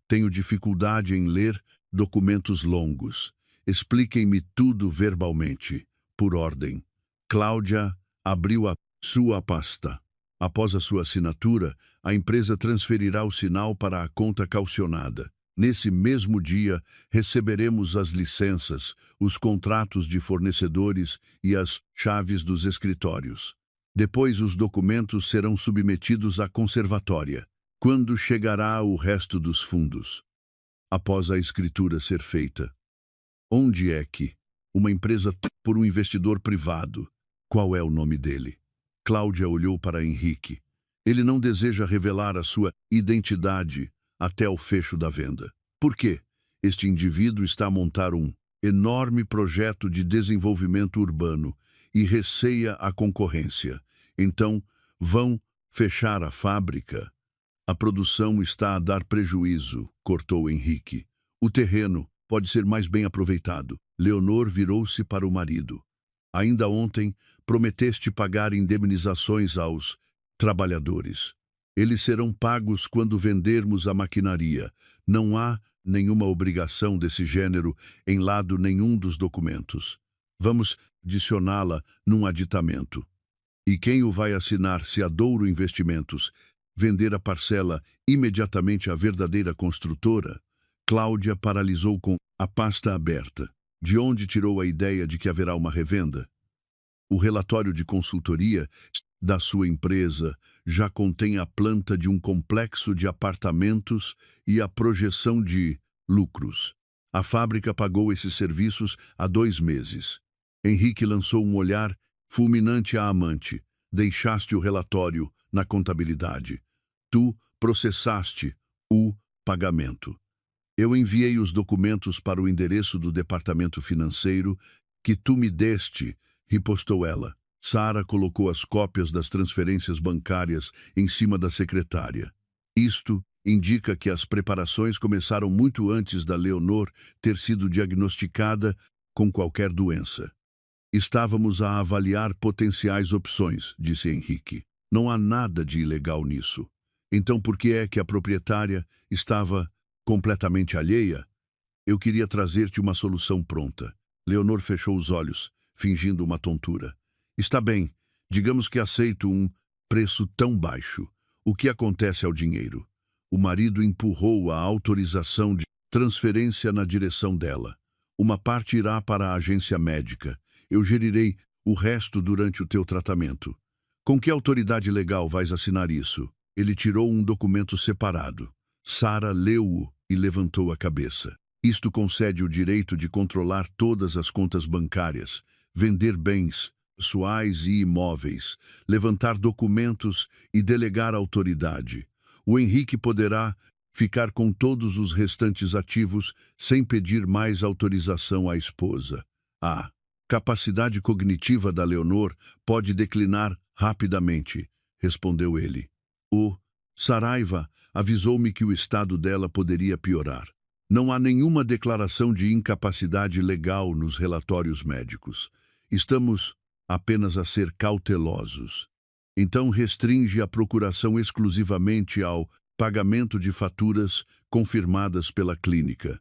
Tenho dificuldade em ler documentos longos. Expliquem-me tudo verbalmente, por ordem. Cláudia abriu a sua pasta. Após a sua assinatura, a empresa transferirá o sinal para a conta calcionada. Nesse mesmo dia, receberemos as licenças, os contratos de fornecedores e as chaves dos escritórios. Depois, os documentos serão submetidos à conservatória. Quando chegará o resto dos fundos? Após a escritura ser feita. Onde é que? Uma empresa por um investidor privado. Qual é o nome dele? Cláudia olhou para Henrique. Ele não deseja revelar a sua identidade até o fecho da venda. Por quê? Este indivíduo está a montar um enorme projeto de desenvolvimento urbano e receia a concorrência. Então, vão fechar a fábrica? A produção está a dar prejuízo, cortou Henrique. O terreno pode ser mais bem aproveitado. Leonor virou-se para o marido. Ainda ontem, prometeste pagar indemnizações aos trabalhadores. Eles serão pagos quando vendermos a maquinaria. Não há nenhuma obrigação desse gênero em lado nenhum dos documentos. Vamos adicioná-la num aditamento. E quem o vai assinar se a Douro Investimentos vender a parcela imediatamente à verdadeira construtora? Cláudia paralisou com a pasta aberta. De onde tirou a ideia de que haverá uma revenda? O relatório de consultoria da sua empresa já contém a planta de um complexo de apartamentos e a projeção de lucros. A fábrica pagou esses serviços há 2 meses. Henrique lançou um olhar fulminante à amante. Deixaste o relatório na contabilidade. Tu processaste o pagamento. Eu enviei os documentos para o endereço do departamento financeiro que tu me deste, ripostou ela. Sara colocou as cópias das transferências bancárias em cima da secretária. Isto indica que as preparações começaram muito antes da Leonor ter sido diagnosticada com qualquer doença. Estávamos a avaliar potenciais opções, disse Henrique. Não há nada de ilegal nisso. Então por que é que a proprietária estava completamente alheia? Eu queria trazer-te uma solução pronta. Leonor fechou os olhos, fingindo uma tontura. Está bem, digamos que aceito um preço tão baixo. O que acontece ao dinheiro? O marido empurrou a autorização de transferência na direção dela. Uma parte irá para a agência médica. Eu gerirei o resto durante o teu tratamento. Com que autoridade legal vais assinar isso? Ele tirou um documento separado. Sara leu-o e levantou a cabeça. Isto concede o direito de controlar todas as contas bancárias, vender bens pessoais e imóveis, levantar documentos e delegar autoridade. O Henrique poderá ficar com todos os restantes ativos sem pedir mais autorização à esposa. A capacidade cognitiva da Leonor pode declinar rapidamente, respondeu ele. O Saraiva avisou-me que o estado dela poderia piorar. Não há nenhuma declaração de incapacidade legal nos relatórios médicos. Estamos apenas a ser cautelosos. Então restringe a procuração exclusivamente ao pagamento de faturas confirmadas pela clínica.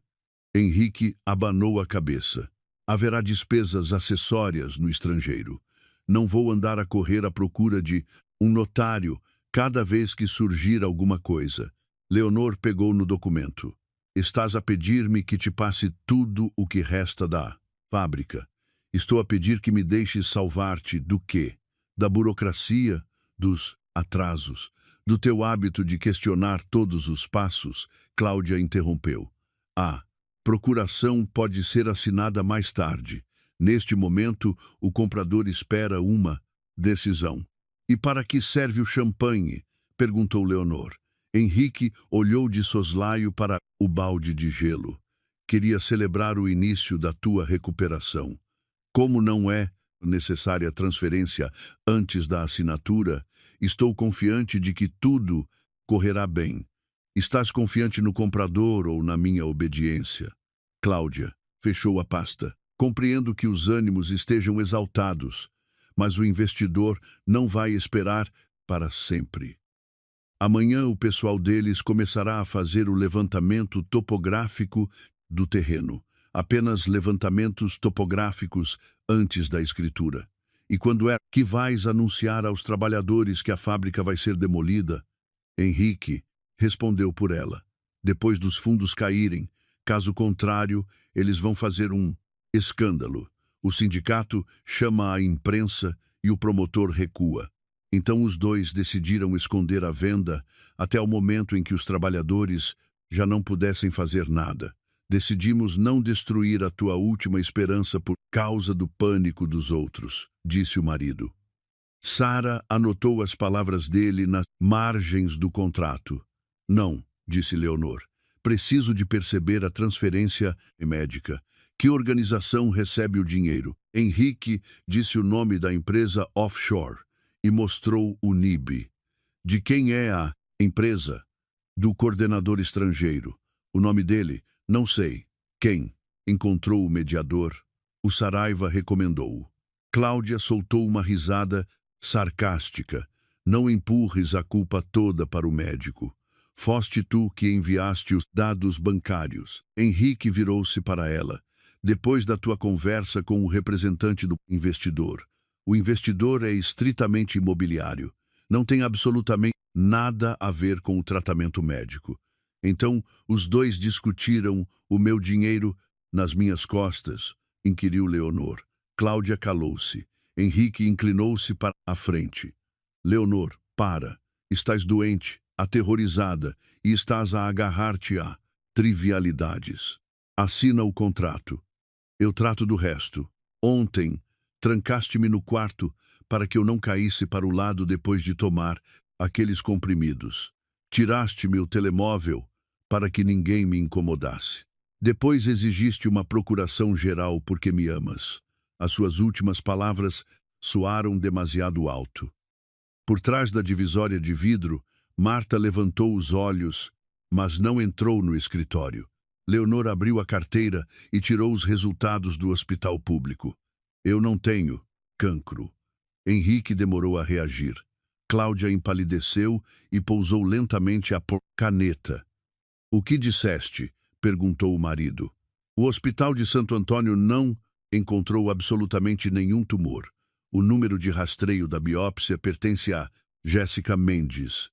Henrique abanou a cabeça. Haverá despesas acessórias no estrangeiro. Não vou andar a correr à procura de um notário cada vez que surgir alguma coisa. Leonor pegou no documento. Estás a pedir-me que te passe tudo o que resta da fábrica. Estou a pedir que me deixes salvar-te do quê? Da burocracia, dos atrasos, do teu hábito de questionar todos os passos, Cláudia interrompeu. A procuração pode ser assinada mais tarde. Neste momento, o comprador espera uma decisão. E para que serve o champanhe? Perguntou Leonor. Henrique olhou de soslaio para o balde de gelo. Queria celebrar o início da tua recuperação. Como não é necessária transferência antes da assinatura, estou confiante de que tudo correrá bem. Estás confiante no comprador ou na minha obediência? Cláudia fechou a pasta. Compreendo que os ânimos estejam exaltados, mas o investidor não vai esperar para sempre. Amanhã o pessoal deles começará a fazer o levantamento topográfico do terreno. Apenas levantamentos topográficos antes da escritura. E quando é que vais anunciar aos trabalhadores que a fábrica vai ser demolida? Henrique respondeu por ela. Depois dos fundos caírem, caso contrário, eles vão fazer um escândalo. O sindicato chama a imprensa e o promotor recua. Então os dois decidiram esconder a venda até o momento em que os trabalhadores já não pudessem fazer nada. Decidimos não destruir a tua última esperança por causa do pânico dos outros, disse o marido. Sara anotou as palavras dele nas margens do contrato. Não, disse Leonor. Preciso de perceber a transferência médica. Que organização recebe o dinheiro? Henrique disse o nome da empresa offshore e mostrou o NIB. De quem é a empresa? Do coordenador estrangeiro. O nome dele? Não sei. Quem? Encontrou o mediador. O Saraiva recomendou-o. Cláudia soltou uma risada sarcástica. Não empurres a culpa toda para o médico. Foste tu que enviaste os dados bancários. Henrique virou-se para ela. Depois da tua conversa com o representante do investidor. O investidor é estritamente imobiliário. Não tem absolutamente nada a ver com o tratamento médico. Então, os dois discutiram o meu dinheiro nas minhas costas, inquiriu Leonor. Cláudia calou-se. Henrique inclinou-se para a frente. Leonor, para. Estás doente, aterrorizada, e estás a agarrar-te a trivialidades. Assina o contrato. Eu trato do resto. Ontem, trancaste-me no quarto para que eu não caísse para o lado depois de tomar aqueles comprimidos. Tiraste-me o telemóvel para que ninguém me incomodasse. Depois exigiste uma procuração geral porque me amas. As suas últimas palavras soaram demasiado alto. Por trás da divisória de vidro, Marta levantou os olhos, mas não entrou no escritório. Leonor abriu a carteira e tirou os resultados do hospital público. Eu não tenho cancro. Henrique demorou a reagir. Cláudia empalideceu e pousou lentamente a caneta. O que disseste? Perguntou o marido. O hospital de Santo Antônio não encontrou absolutamente nenhum tumor. O número de rastreio da biópsia pertence a Jéssica Mendes.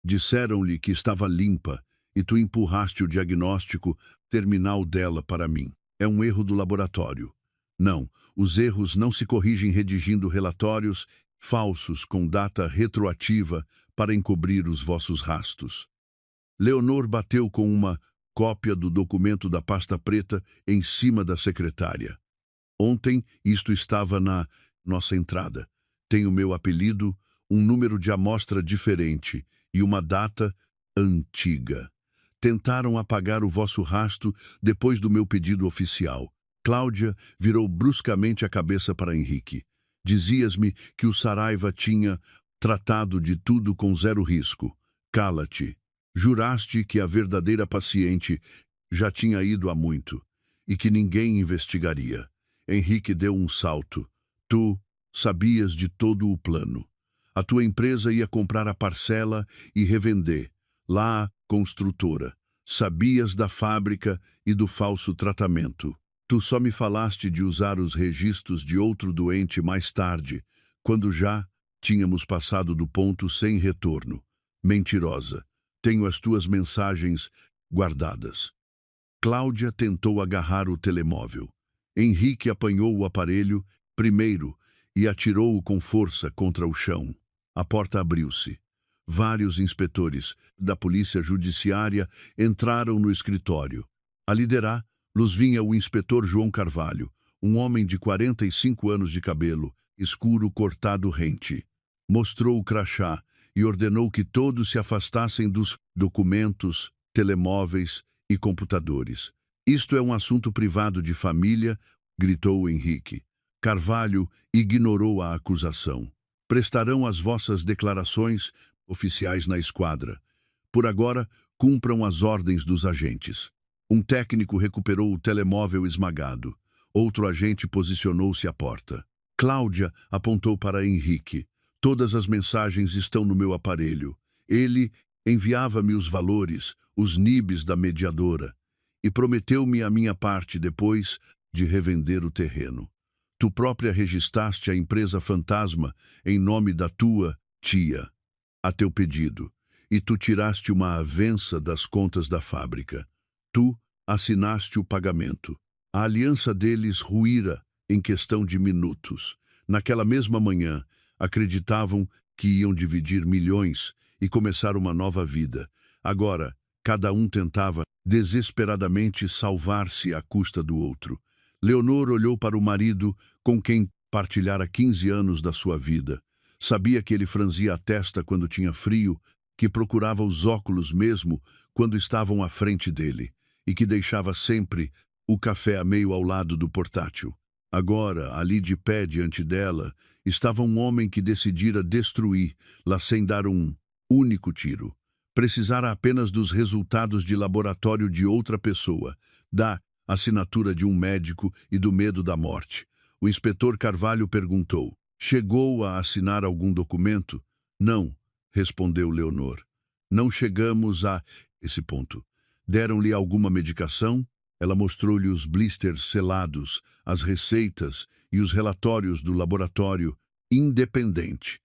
Disseram-lhe que estava limpa e tu empurraste o diagnóstico terminal dela para mim. é um erro do laboratório. Não, os erros não se corrigem redigindo relatórios falsos com data retroativa para encobrir os vossos rastos. Leonor bateu com uma cópia do documento da pasta preta em cima da secretária. Ontem isto estava na nossa entrada. Tem o meu apelido, um número de amostra diferente e uma data antiga. Tentaram apagar o vosso rastro depois do meu pedido oficial. Cláudia virou bruscamente a cabeça para Henrique. Dizias-me que o Saraiva tinha tratado de tudo com zero risco. Cala-te. Juraste que a verdadeira paciente já tinha ido há muito e que ninguém investigaria. Henrique deu um salto. Tu sabias de todo o plano. A tua empresa ia comprar a parcela e revender. Lá, construtora. Sabias da fábrica e do falso tratamento. Tu só me falaste de usar os registros de outro doente mais tarde, quando já tínhamos passado do ponto sem retorno. Mentirosa. Tenho as tuas mensagens guardadas. Cláudia tentou agarrar o telemóvel. Henrique apanhou o aparelho primeiro e atirou-o com força contra o chão. A porta abriu-se. Vários inspetores da Polícia Judiciária entraram no escritório. A liderar, lhes vinha o inspetor João Carvalho, um homem de 45 anos de cabelo, escuro cortado rente. Mostrou o crachá e ordenou que todos se afastassem dos documentos, telemóveis e computadores. Isto é um assunto privado de família, gritou Henrique. Carvalho ignorou a acusação. Prestarão as vossas declarações oficiais na esquadra. Por agora, cumpram as ordens dos agentes. Um técnico recuperou o telemóvel esmagado. Outro agente posicionou-se à porta. Cláudia apontou para Henrique. Todas as mensagens estão no meu aparelho. Ele enviava-me os valores, os NIBs da mediadora, e prometeu-me a minha parte depois de revender o terreno. Tu própria registraste a empresa fantasma em nome da tua tia, a teu pedido, e tu tiraste uma avença das contas da fábrica. Tu assinaste o pagamento. A aliança deles ruíra em questão de minutos. Naquela mesma manhã, acreditavam que iam dividir milhões e começar uma nova vida. Agora, cada um tentava desesperadamente salvar-se à custa do outro. Leonor olhou para o marido com quem partilhara 15 anos da sua vida. Sabia que ele franzia a testa quando tinha frio, que procurava os óculos mesmo quando estavam à frente dele, e que deixava sempre o café a meio ao lado do portátil. Agora, ali de pé diante dela, estava um homem que decidira destruí-la sem dar um único tiro. Precisara apenas dos resultados de laboratório de outra pessoa, da assinatura de um médico e do medo da morte. O inspetor Carvalho perguntou: chegou a assinar algum documento? Não, respondeu Leonor. Não chegamos a esse ponto. Deram-lhe alguma medicação? Ela mostrou-lhe os blisters selados, as receitas e os relatórios do laboratório independente.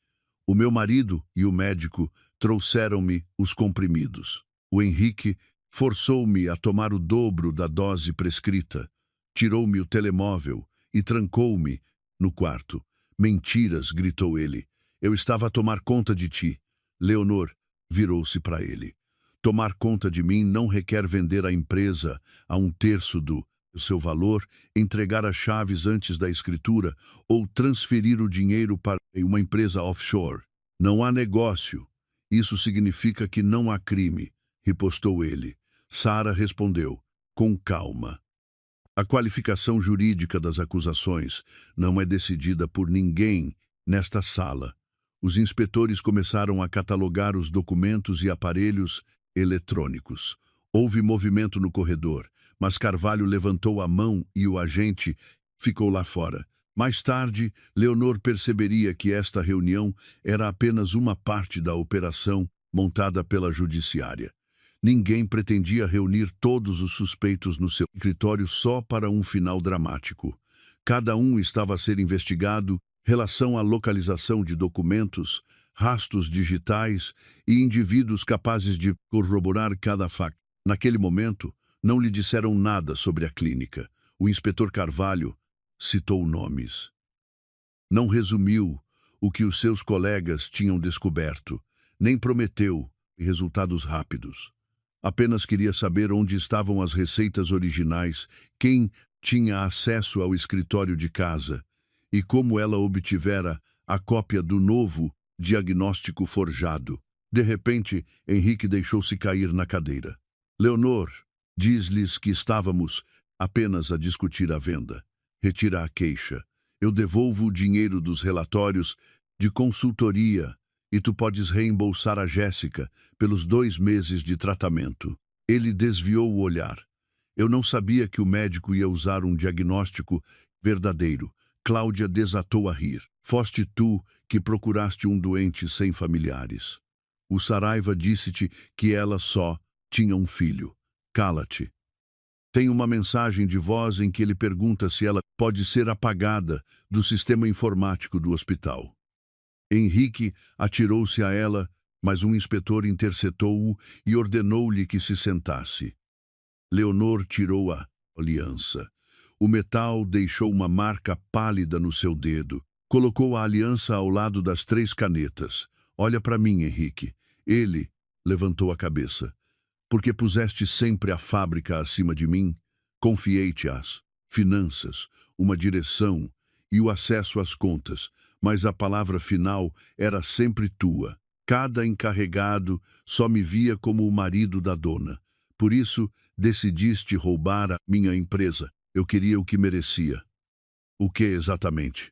O meu marido e o médico trouxeram-me os comprimidos. O Henrique forçou-me a tomar o dobro da dose prescrita, tirou-me o telemóvel e trancou-me no quarto. Mentiras, gritou ele. Eu estava a tomar conta de ti. Leonor virou-se para ele. Tomar conta de mim não requer vender a empresa a 1/3 do seu valor, entregar as chaves antes da escritura ou transferir o dinheiro para uma empresa offshore. Não há negócio. Isso significa que não há crime, ripostou ele. Sara respondeu, com calma. A qualificação jurídica das acusações não é decidida por ninguém nesta sala. Os inspetores começaram a catalogar os documentos e aparelhos eletrônicos. Houve movimento no corredor, mas Carvalho levantou a mão e o agente ficou lá fora. Mais tarde, Leonor perceberia que esta reunião era apenas uma parte da operação montada pela judiciária. Ninguém pretendia reunir todos os suspeitos no seu escritório só para um final dramático. Cada um estava a ser investigado em relação à localização de documentos, rastros digitais e indivíduos capazes de corroborar cada fato. Naquele momento, não lhe disseram nada sobre a clínica. O inspetor Carvalho citou nomes. Não resumiu o que os seus colegas tinham descoberto, nem prometeu resultados rápidos. Apenas queria saber onde estavam as receitas originais, quem tinha acesso ao escritório de casa e como ela obtivera a cópia do novo diagnóstico forjado. De repente, Henrique deixou-se cair na cadeira. Leonor, diz-lhes que estávamos apenas a discutir a venda. Retira a queixa. Eu devolvo o dinheiro dos relatórios de consultoria e tu podes reembolsar a Jéssica pelos 2 meses de tratamento. Ele desviou o olhar. Eu não sabia que o médico ia usar um diagnóstico verdadeiro. Cláudia desatou a rir. Foste tu que procuraste um doente sem familiares. O Saraiva disse-te que ela só tinha um filho. Cala-te. Tem uma mensagem de voz em que ele pergunta se ela pode ser apagada do sistema informático do hospital. Henrique atirou-se a ela, mas um inspetor interceptou-o e ordenou-lhe que se sentasse. Leonor tirou a aliança. O metal deixou uma marca pálida no seu dedo. Colocou a aliança ao lado das 3 canetas. Olha para mim, Henrique. Ele levantou a cabeça. Porque puseste sempre a fábrica acima de mim, confiei-te as finanças, uma direção e o acesso às contas, mas a palavra final era sempre tua. Cada encarregado só me via como o marido da dona. Por isso, decidiste roubar a minha empresa. Eu queria o que merecia. O que exatamente?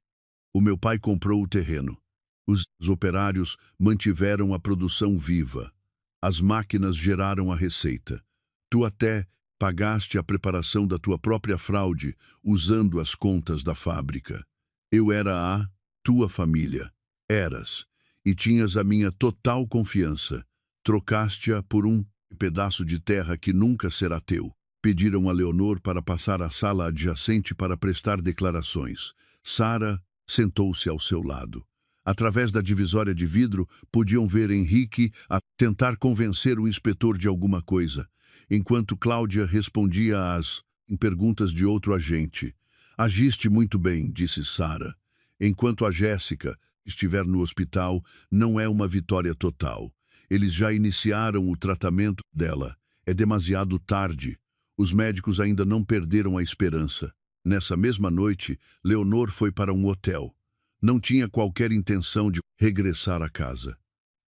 O meu pai comprou o terreno. Os operários mantiveram a produção viva. As máquinas geraram a receita. Tu até pagaste a preparação da tua própria fraude usando as contas da fábrica. Eu era a tua família. Eras. E tinhas a minha total confiança. Trocaste-a por um pedaço de terra que nunca será teu. Pediram a Leonor para passar à sala adjacente para prestar declarações. Sara sentou-se ao seu lado. Através da divisória de vidro, podiam ver Henrique a tentar convencer o inspetor de alguma coisa, enquanto Cláudia respondia às perguntas de outro agente. Agiste muito bem, disse Sara. Enquanto a Jéssica estiver no hospital, não é uma vitória total. Eles já iniciaram o tratamento dela. É demasiado tarde. Os médicos ainda não perderam a esperança. Nessa mesma noite, Leonor foi para um hotel. Não tinha qualquer intenção de regressar à casa.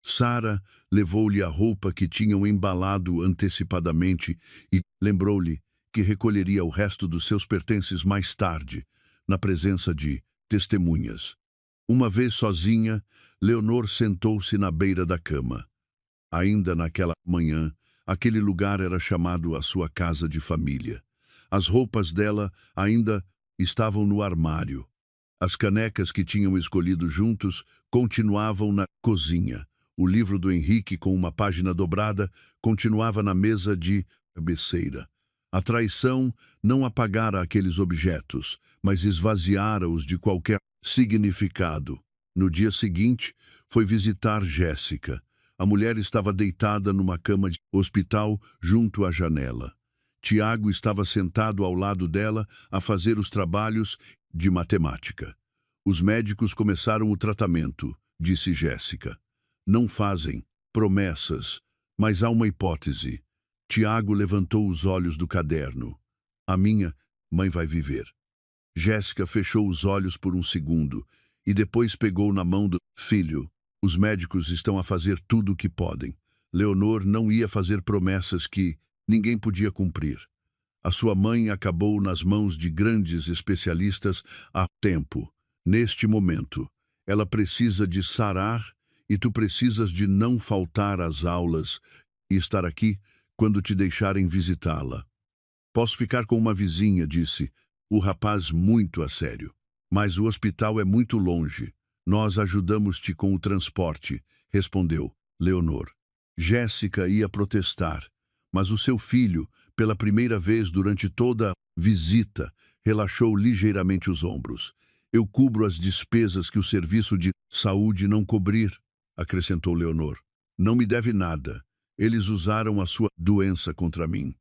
Sara levou-lhe a roupa que tinham embalado antecipadamente e lembrou-lhe que recolheria o resto dos seus pertences mais tarde, na presença de testemunhas. Uma vez sozinha, Leonor sentou-se na beira da cama. Ainda naquela manhã, aquele lugar era chamado a sua casa de família. As roupas dela ainda estavam no armário. As canecas que tinham escolhido juntos continuavam na cozinha. O livro do Henrique, com uma página dobrada, continuava na mesa de cabeceira. A traição não apagara aqueles objetos, mas esvaziara-os de qualquer significado. No dia seguinte, foi visitar Jéssica. A mulher estava deitada numa cama de hospital junto à janela. Tiago estava sentado ao lado dela a fazer os trabalhos de matemática. Os médicos começaram o tratamento, disse Jéssica. Não fazem promessas, mas há uma hipótese. Tiago levantou os olhos do caderno. A minha mãe vai viver. Jéssica fechou os olhos por um segundo e depois pegou na mão do filho. Os médicos estão a fazer tudo o que podem. Leonor não ia fazer promessas que ninguém podia cumprir. A sua mãe acabou nas mãos de grandes especialistas há tempo. Neste momento, ela precisa de sarar e tu precisas de não faltar às aulas e estar aqui quando te deixarem visitá-la. Posso ficar com uma vizinha, disse o rapaz muito a sério. Mas o hospital é muito longe. Nós ajudamos-te com o transporte, respondeu Leonor. Jéssica ia protestar, mas o seu filho, pela primeira vez durante toda a visita, relaxou ligeiramente os ombros. Eu cubro as despesas que o serviço de saúde não cobrir, acrescentou Leonor. Não me deve nada. Eles usaram a sua doença contra mim.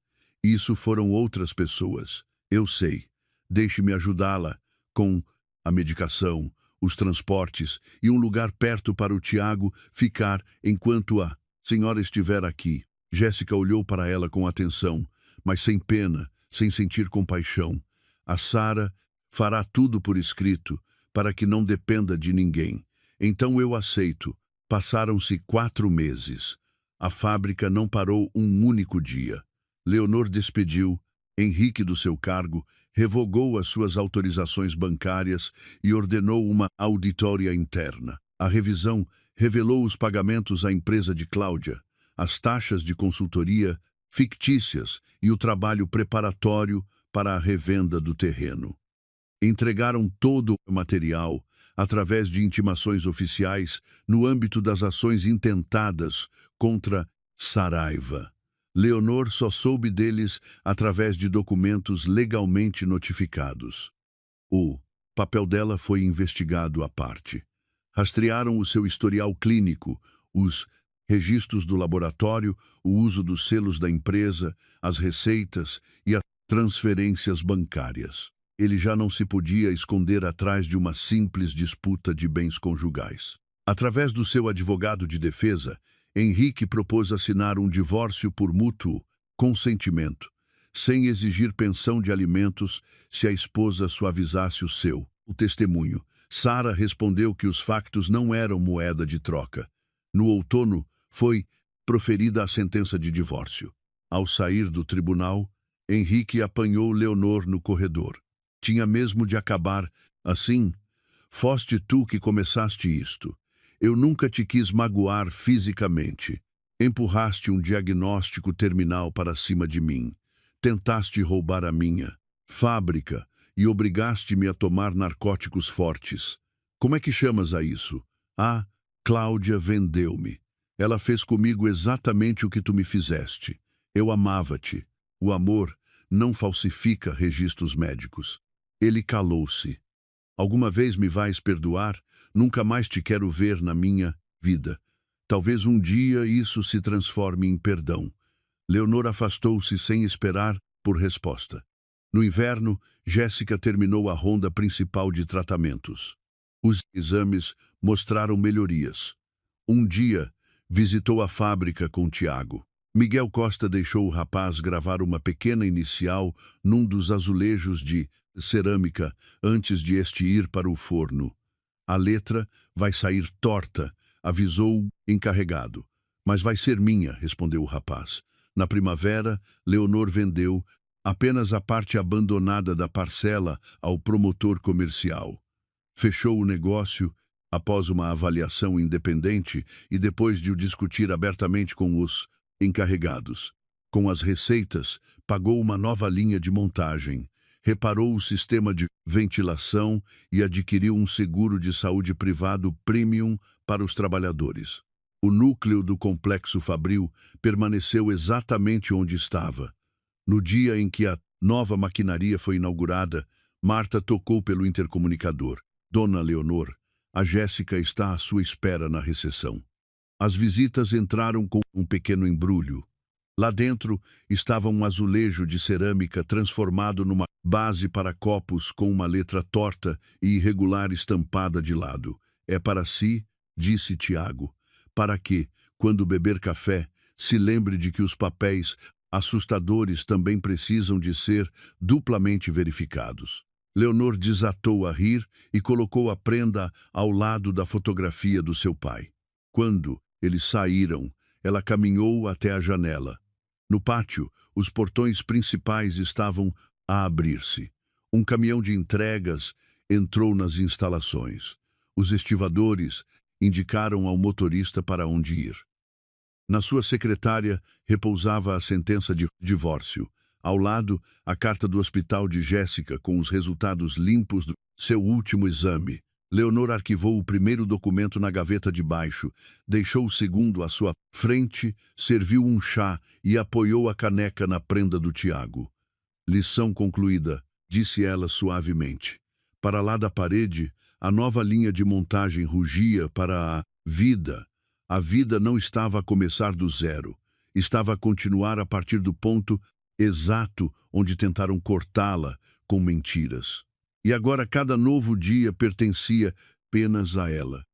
Isso foram outras pessoas. Eu sei. Deixe-me ajudá-la com a medicação, os transportes e um lugar perto para o Tiago ficar enquanto a senhora estiver aqui. Jéssica olhou para ela com atenção, mas sem pena, sem sentir compaixão. A Sara fará tudo por escrito, para que não dependa de ninguém. Então eu aceito. Passaram-se 4 meses. A fábrica não parou um único dia. Leonor despediu Henrique do seu cargo, revogou as suas autorizações bancárias e ordenou uma auditoria interna. A revisão revelou os pagamentos à empresa de Cláudia, as taxas de consultoria fictícias e o trabalho preparatório para a revenda do terreno. Entregaram todo o material através de intimações oficiais no âmbito das ações intentadas contra Saraiva. Leonor só soube deles através de documentos legalmente notificados. O papel dela foi investigado à parte. Rastrearam o seu historial clínico, os registros do laboratório, o uso dos selos da empresa, as receitas e as transferências bancárias. Ele já não se podia esconder atrás de uma simples disputa de bens conjugais. Através do seu advogado de defesa, Henrique propôs assinar um divórcio por mútuo consentimento, sem exigir pensão de alimentos se a esposa suavizasse o testemunho. Sara respondeu que os factos não eram moeda de troca. No outono, foi proferida a sentença de divórcio. Ao sair do tribunal, Henrique apanhou Leonor no corredor. Tinha mesmo de acabar assim. Foste tu que começaste isto. Eu nunca te quis magoar fisicamente. Empurraste um diagnóstico terminal para cima de mim. Tentaste roubar a minha fábrica e obrigaste-me a tomar narcóticos fortes. Como é que chamas a isso? Ah, Cláudia vendeu-me. Ela fez comigo exatamente o que tu me fizeste. Eu amava-te. O amor não falsifica registros médicos. Ele calou-se. Alguma vez me vais perdoar? Nunca mais te quero ver na minha vida. Talvez um dia isso se transforme em perdão. Leonor afastou-se sem esperar por resposta. No inverno, Jéssica terminou a ronda principal de tratamentos. Os exames mostraram melhorias. Um dia, visitou a fábrica com Tiago. Miguel Costa deixou o rapaz gravar uma pequena inicial num dos azulejos de cerâmica antes de este ir para o forno. A letra vai sair torta, avisou o encarregado. Mas vai ser minha, respondeu o rapaz. Na primavera, Leonor vendeu apenas a parte abandonada da parcela ao promotor comercial. Fechou o negócio após uma avaliação independente e depois de o discutir abertamente com os encarregados. Com as receitas, pagou uma nova linha de montagem, reparou o sistema de ventilação e adquiriu um seguro de saúde privado premium para os trabalhadores. O núcleo do complexo fabril permaneceu exatamente onde estava. No dia em que a nova maquinaria foi inaugurada, Marta tocou pelo intercomunicador. Dona Leonor, a Jéssica está à sua espera na recepção. As visitas entraram com um pequeno embrulho. Lá dentro estava um azulejo de cerâmica transformado numa base para copos com uma letra torta e irregular estampada de lado. É para si, disse Tiago, para que, quando beber café, se lembre de que os papéis assustadores também precisam de ser duplamente verificados. Leonor desatou a rir e colocou a prenda ao lado da fotografia do seu pai. Quando eles saíram, ela caminhou até a janela. No pátio, os portões principais estavam a abrir-se. Um caminhão de entregas entrou nas instalações. Os estivadores indicaram ao motorista para onde ir. Na sua secretária repousava a sentença de divórcio. Ao lado, a carta do hospital de Jéssica com os resultados limpos do seu último exame. Leonor arquivou o primeiro documento na gaveta de baixo, deixou o segundo à sua frente, serviu um chá e apoiou a caneca na prenda do Tiago. Lição concluída, disse ela suavemente. Para lá da parede, a nova linha de montagem rugia para a vida. A vida não estava a começar do zero, estava a continuar a partir do ponto exato onde tentaram cortá-la com mentiras. E agora cada novo dia pertencia apenas a ela.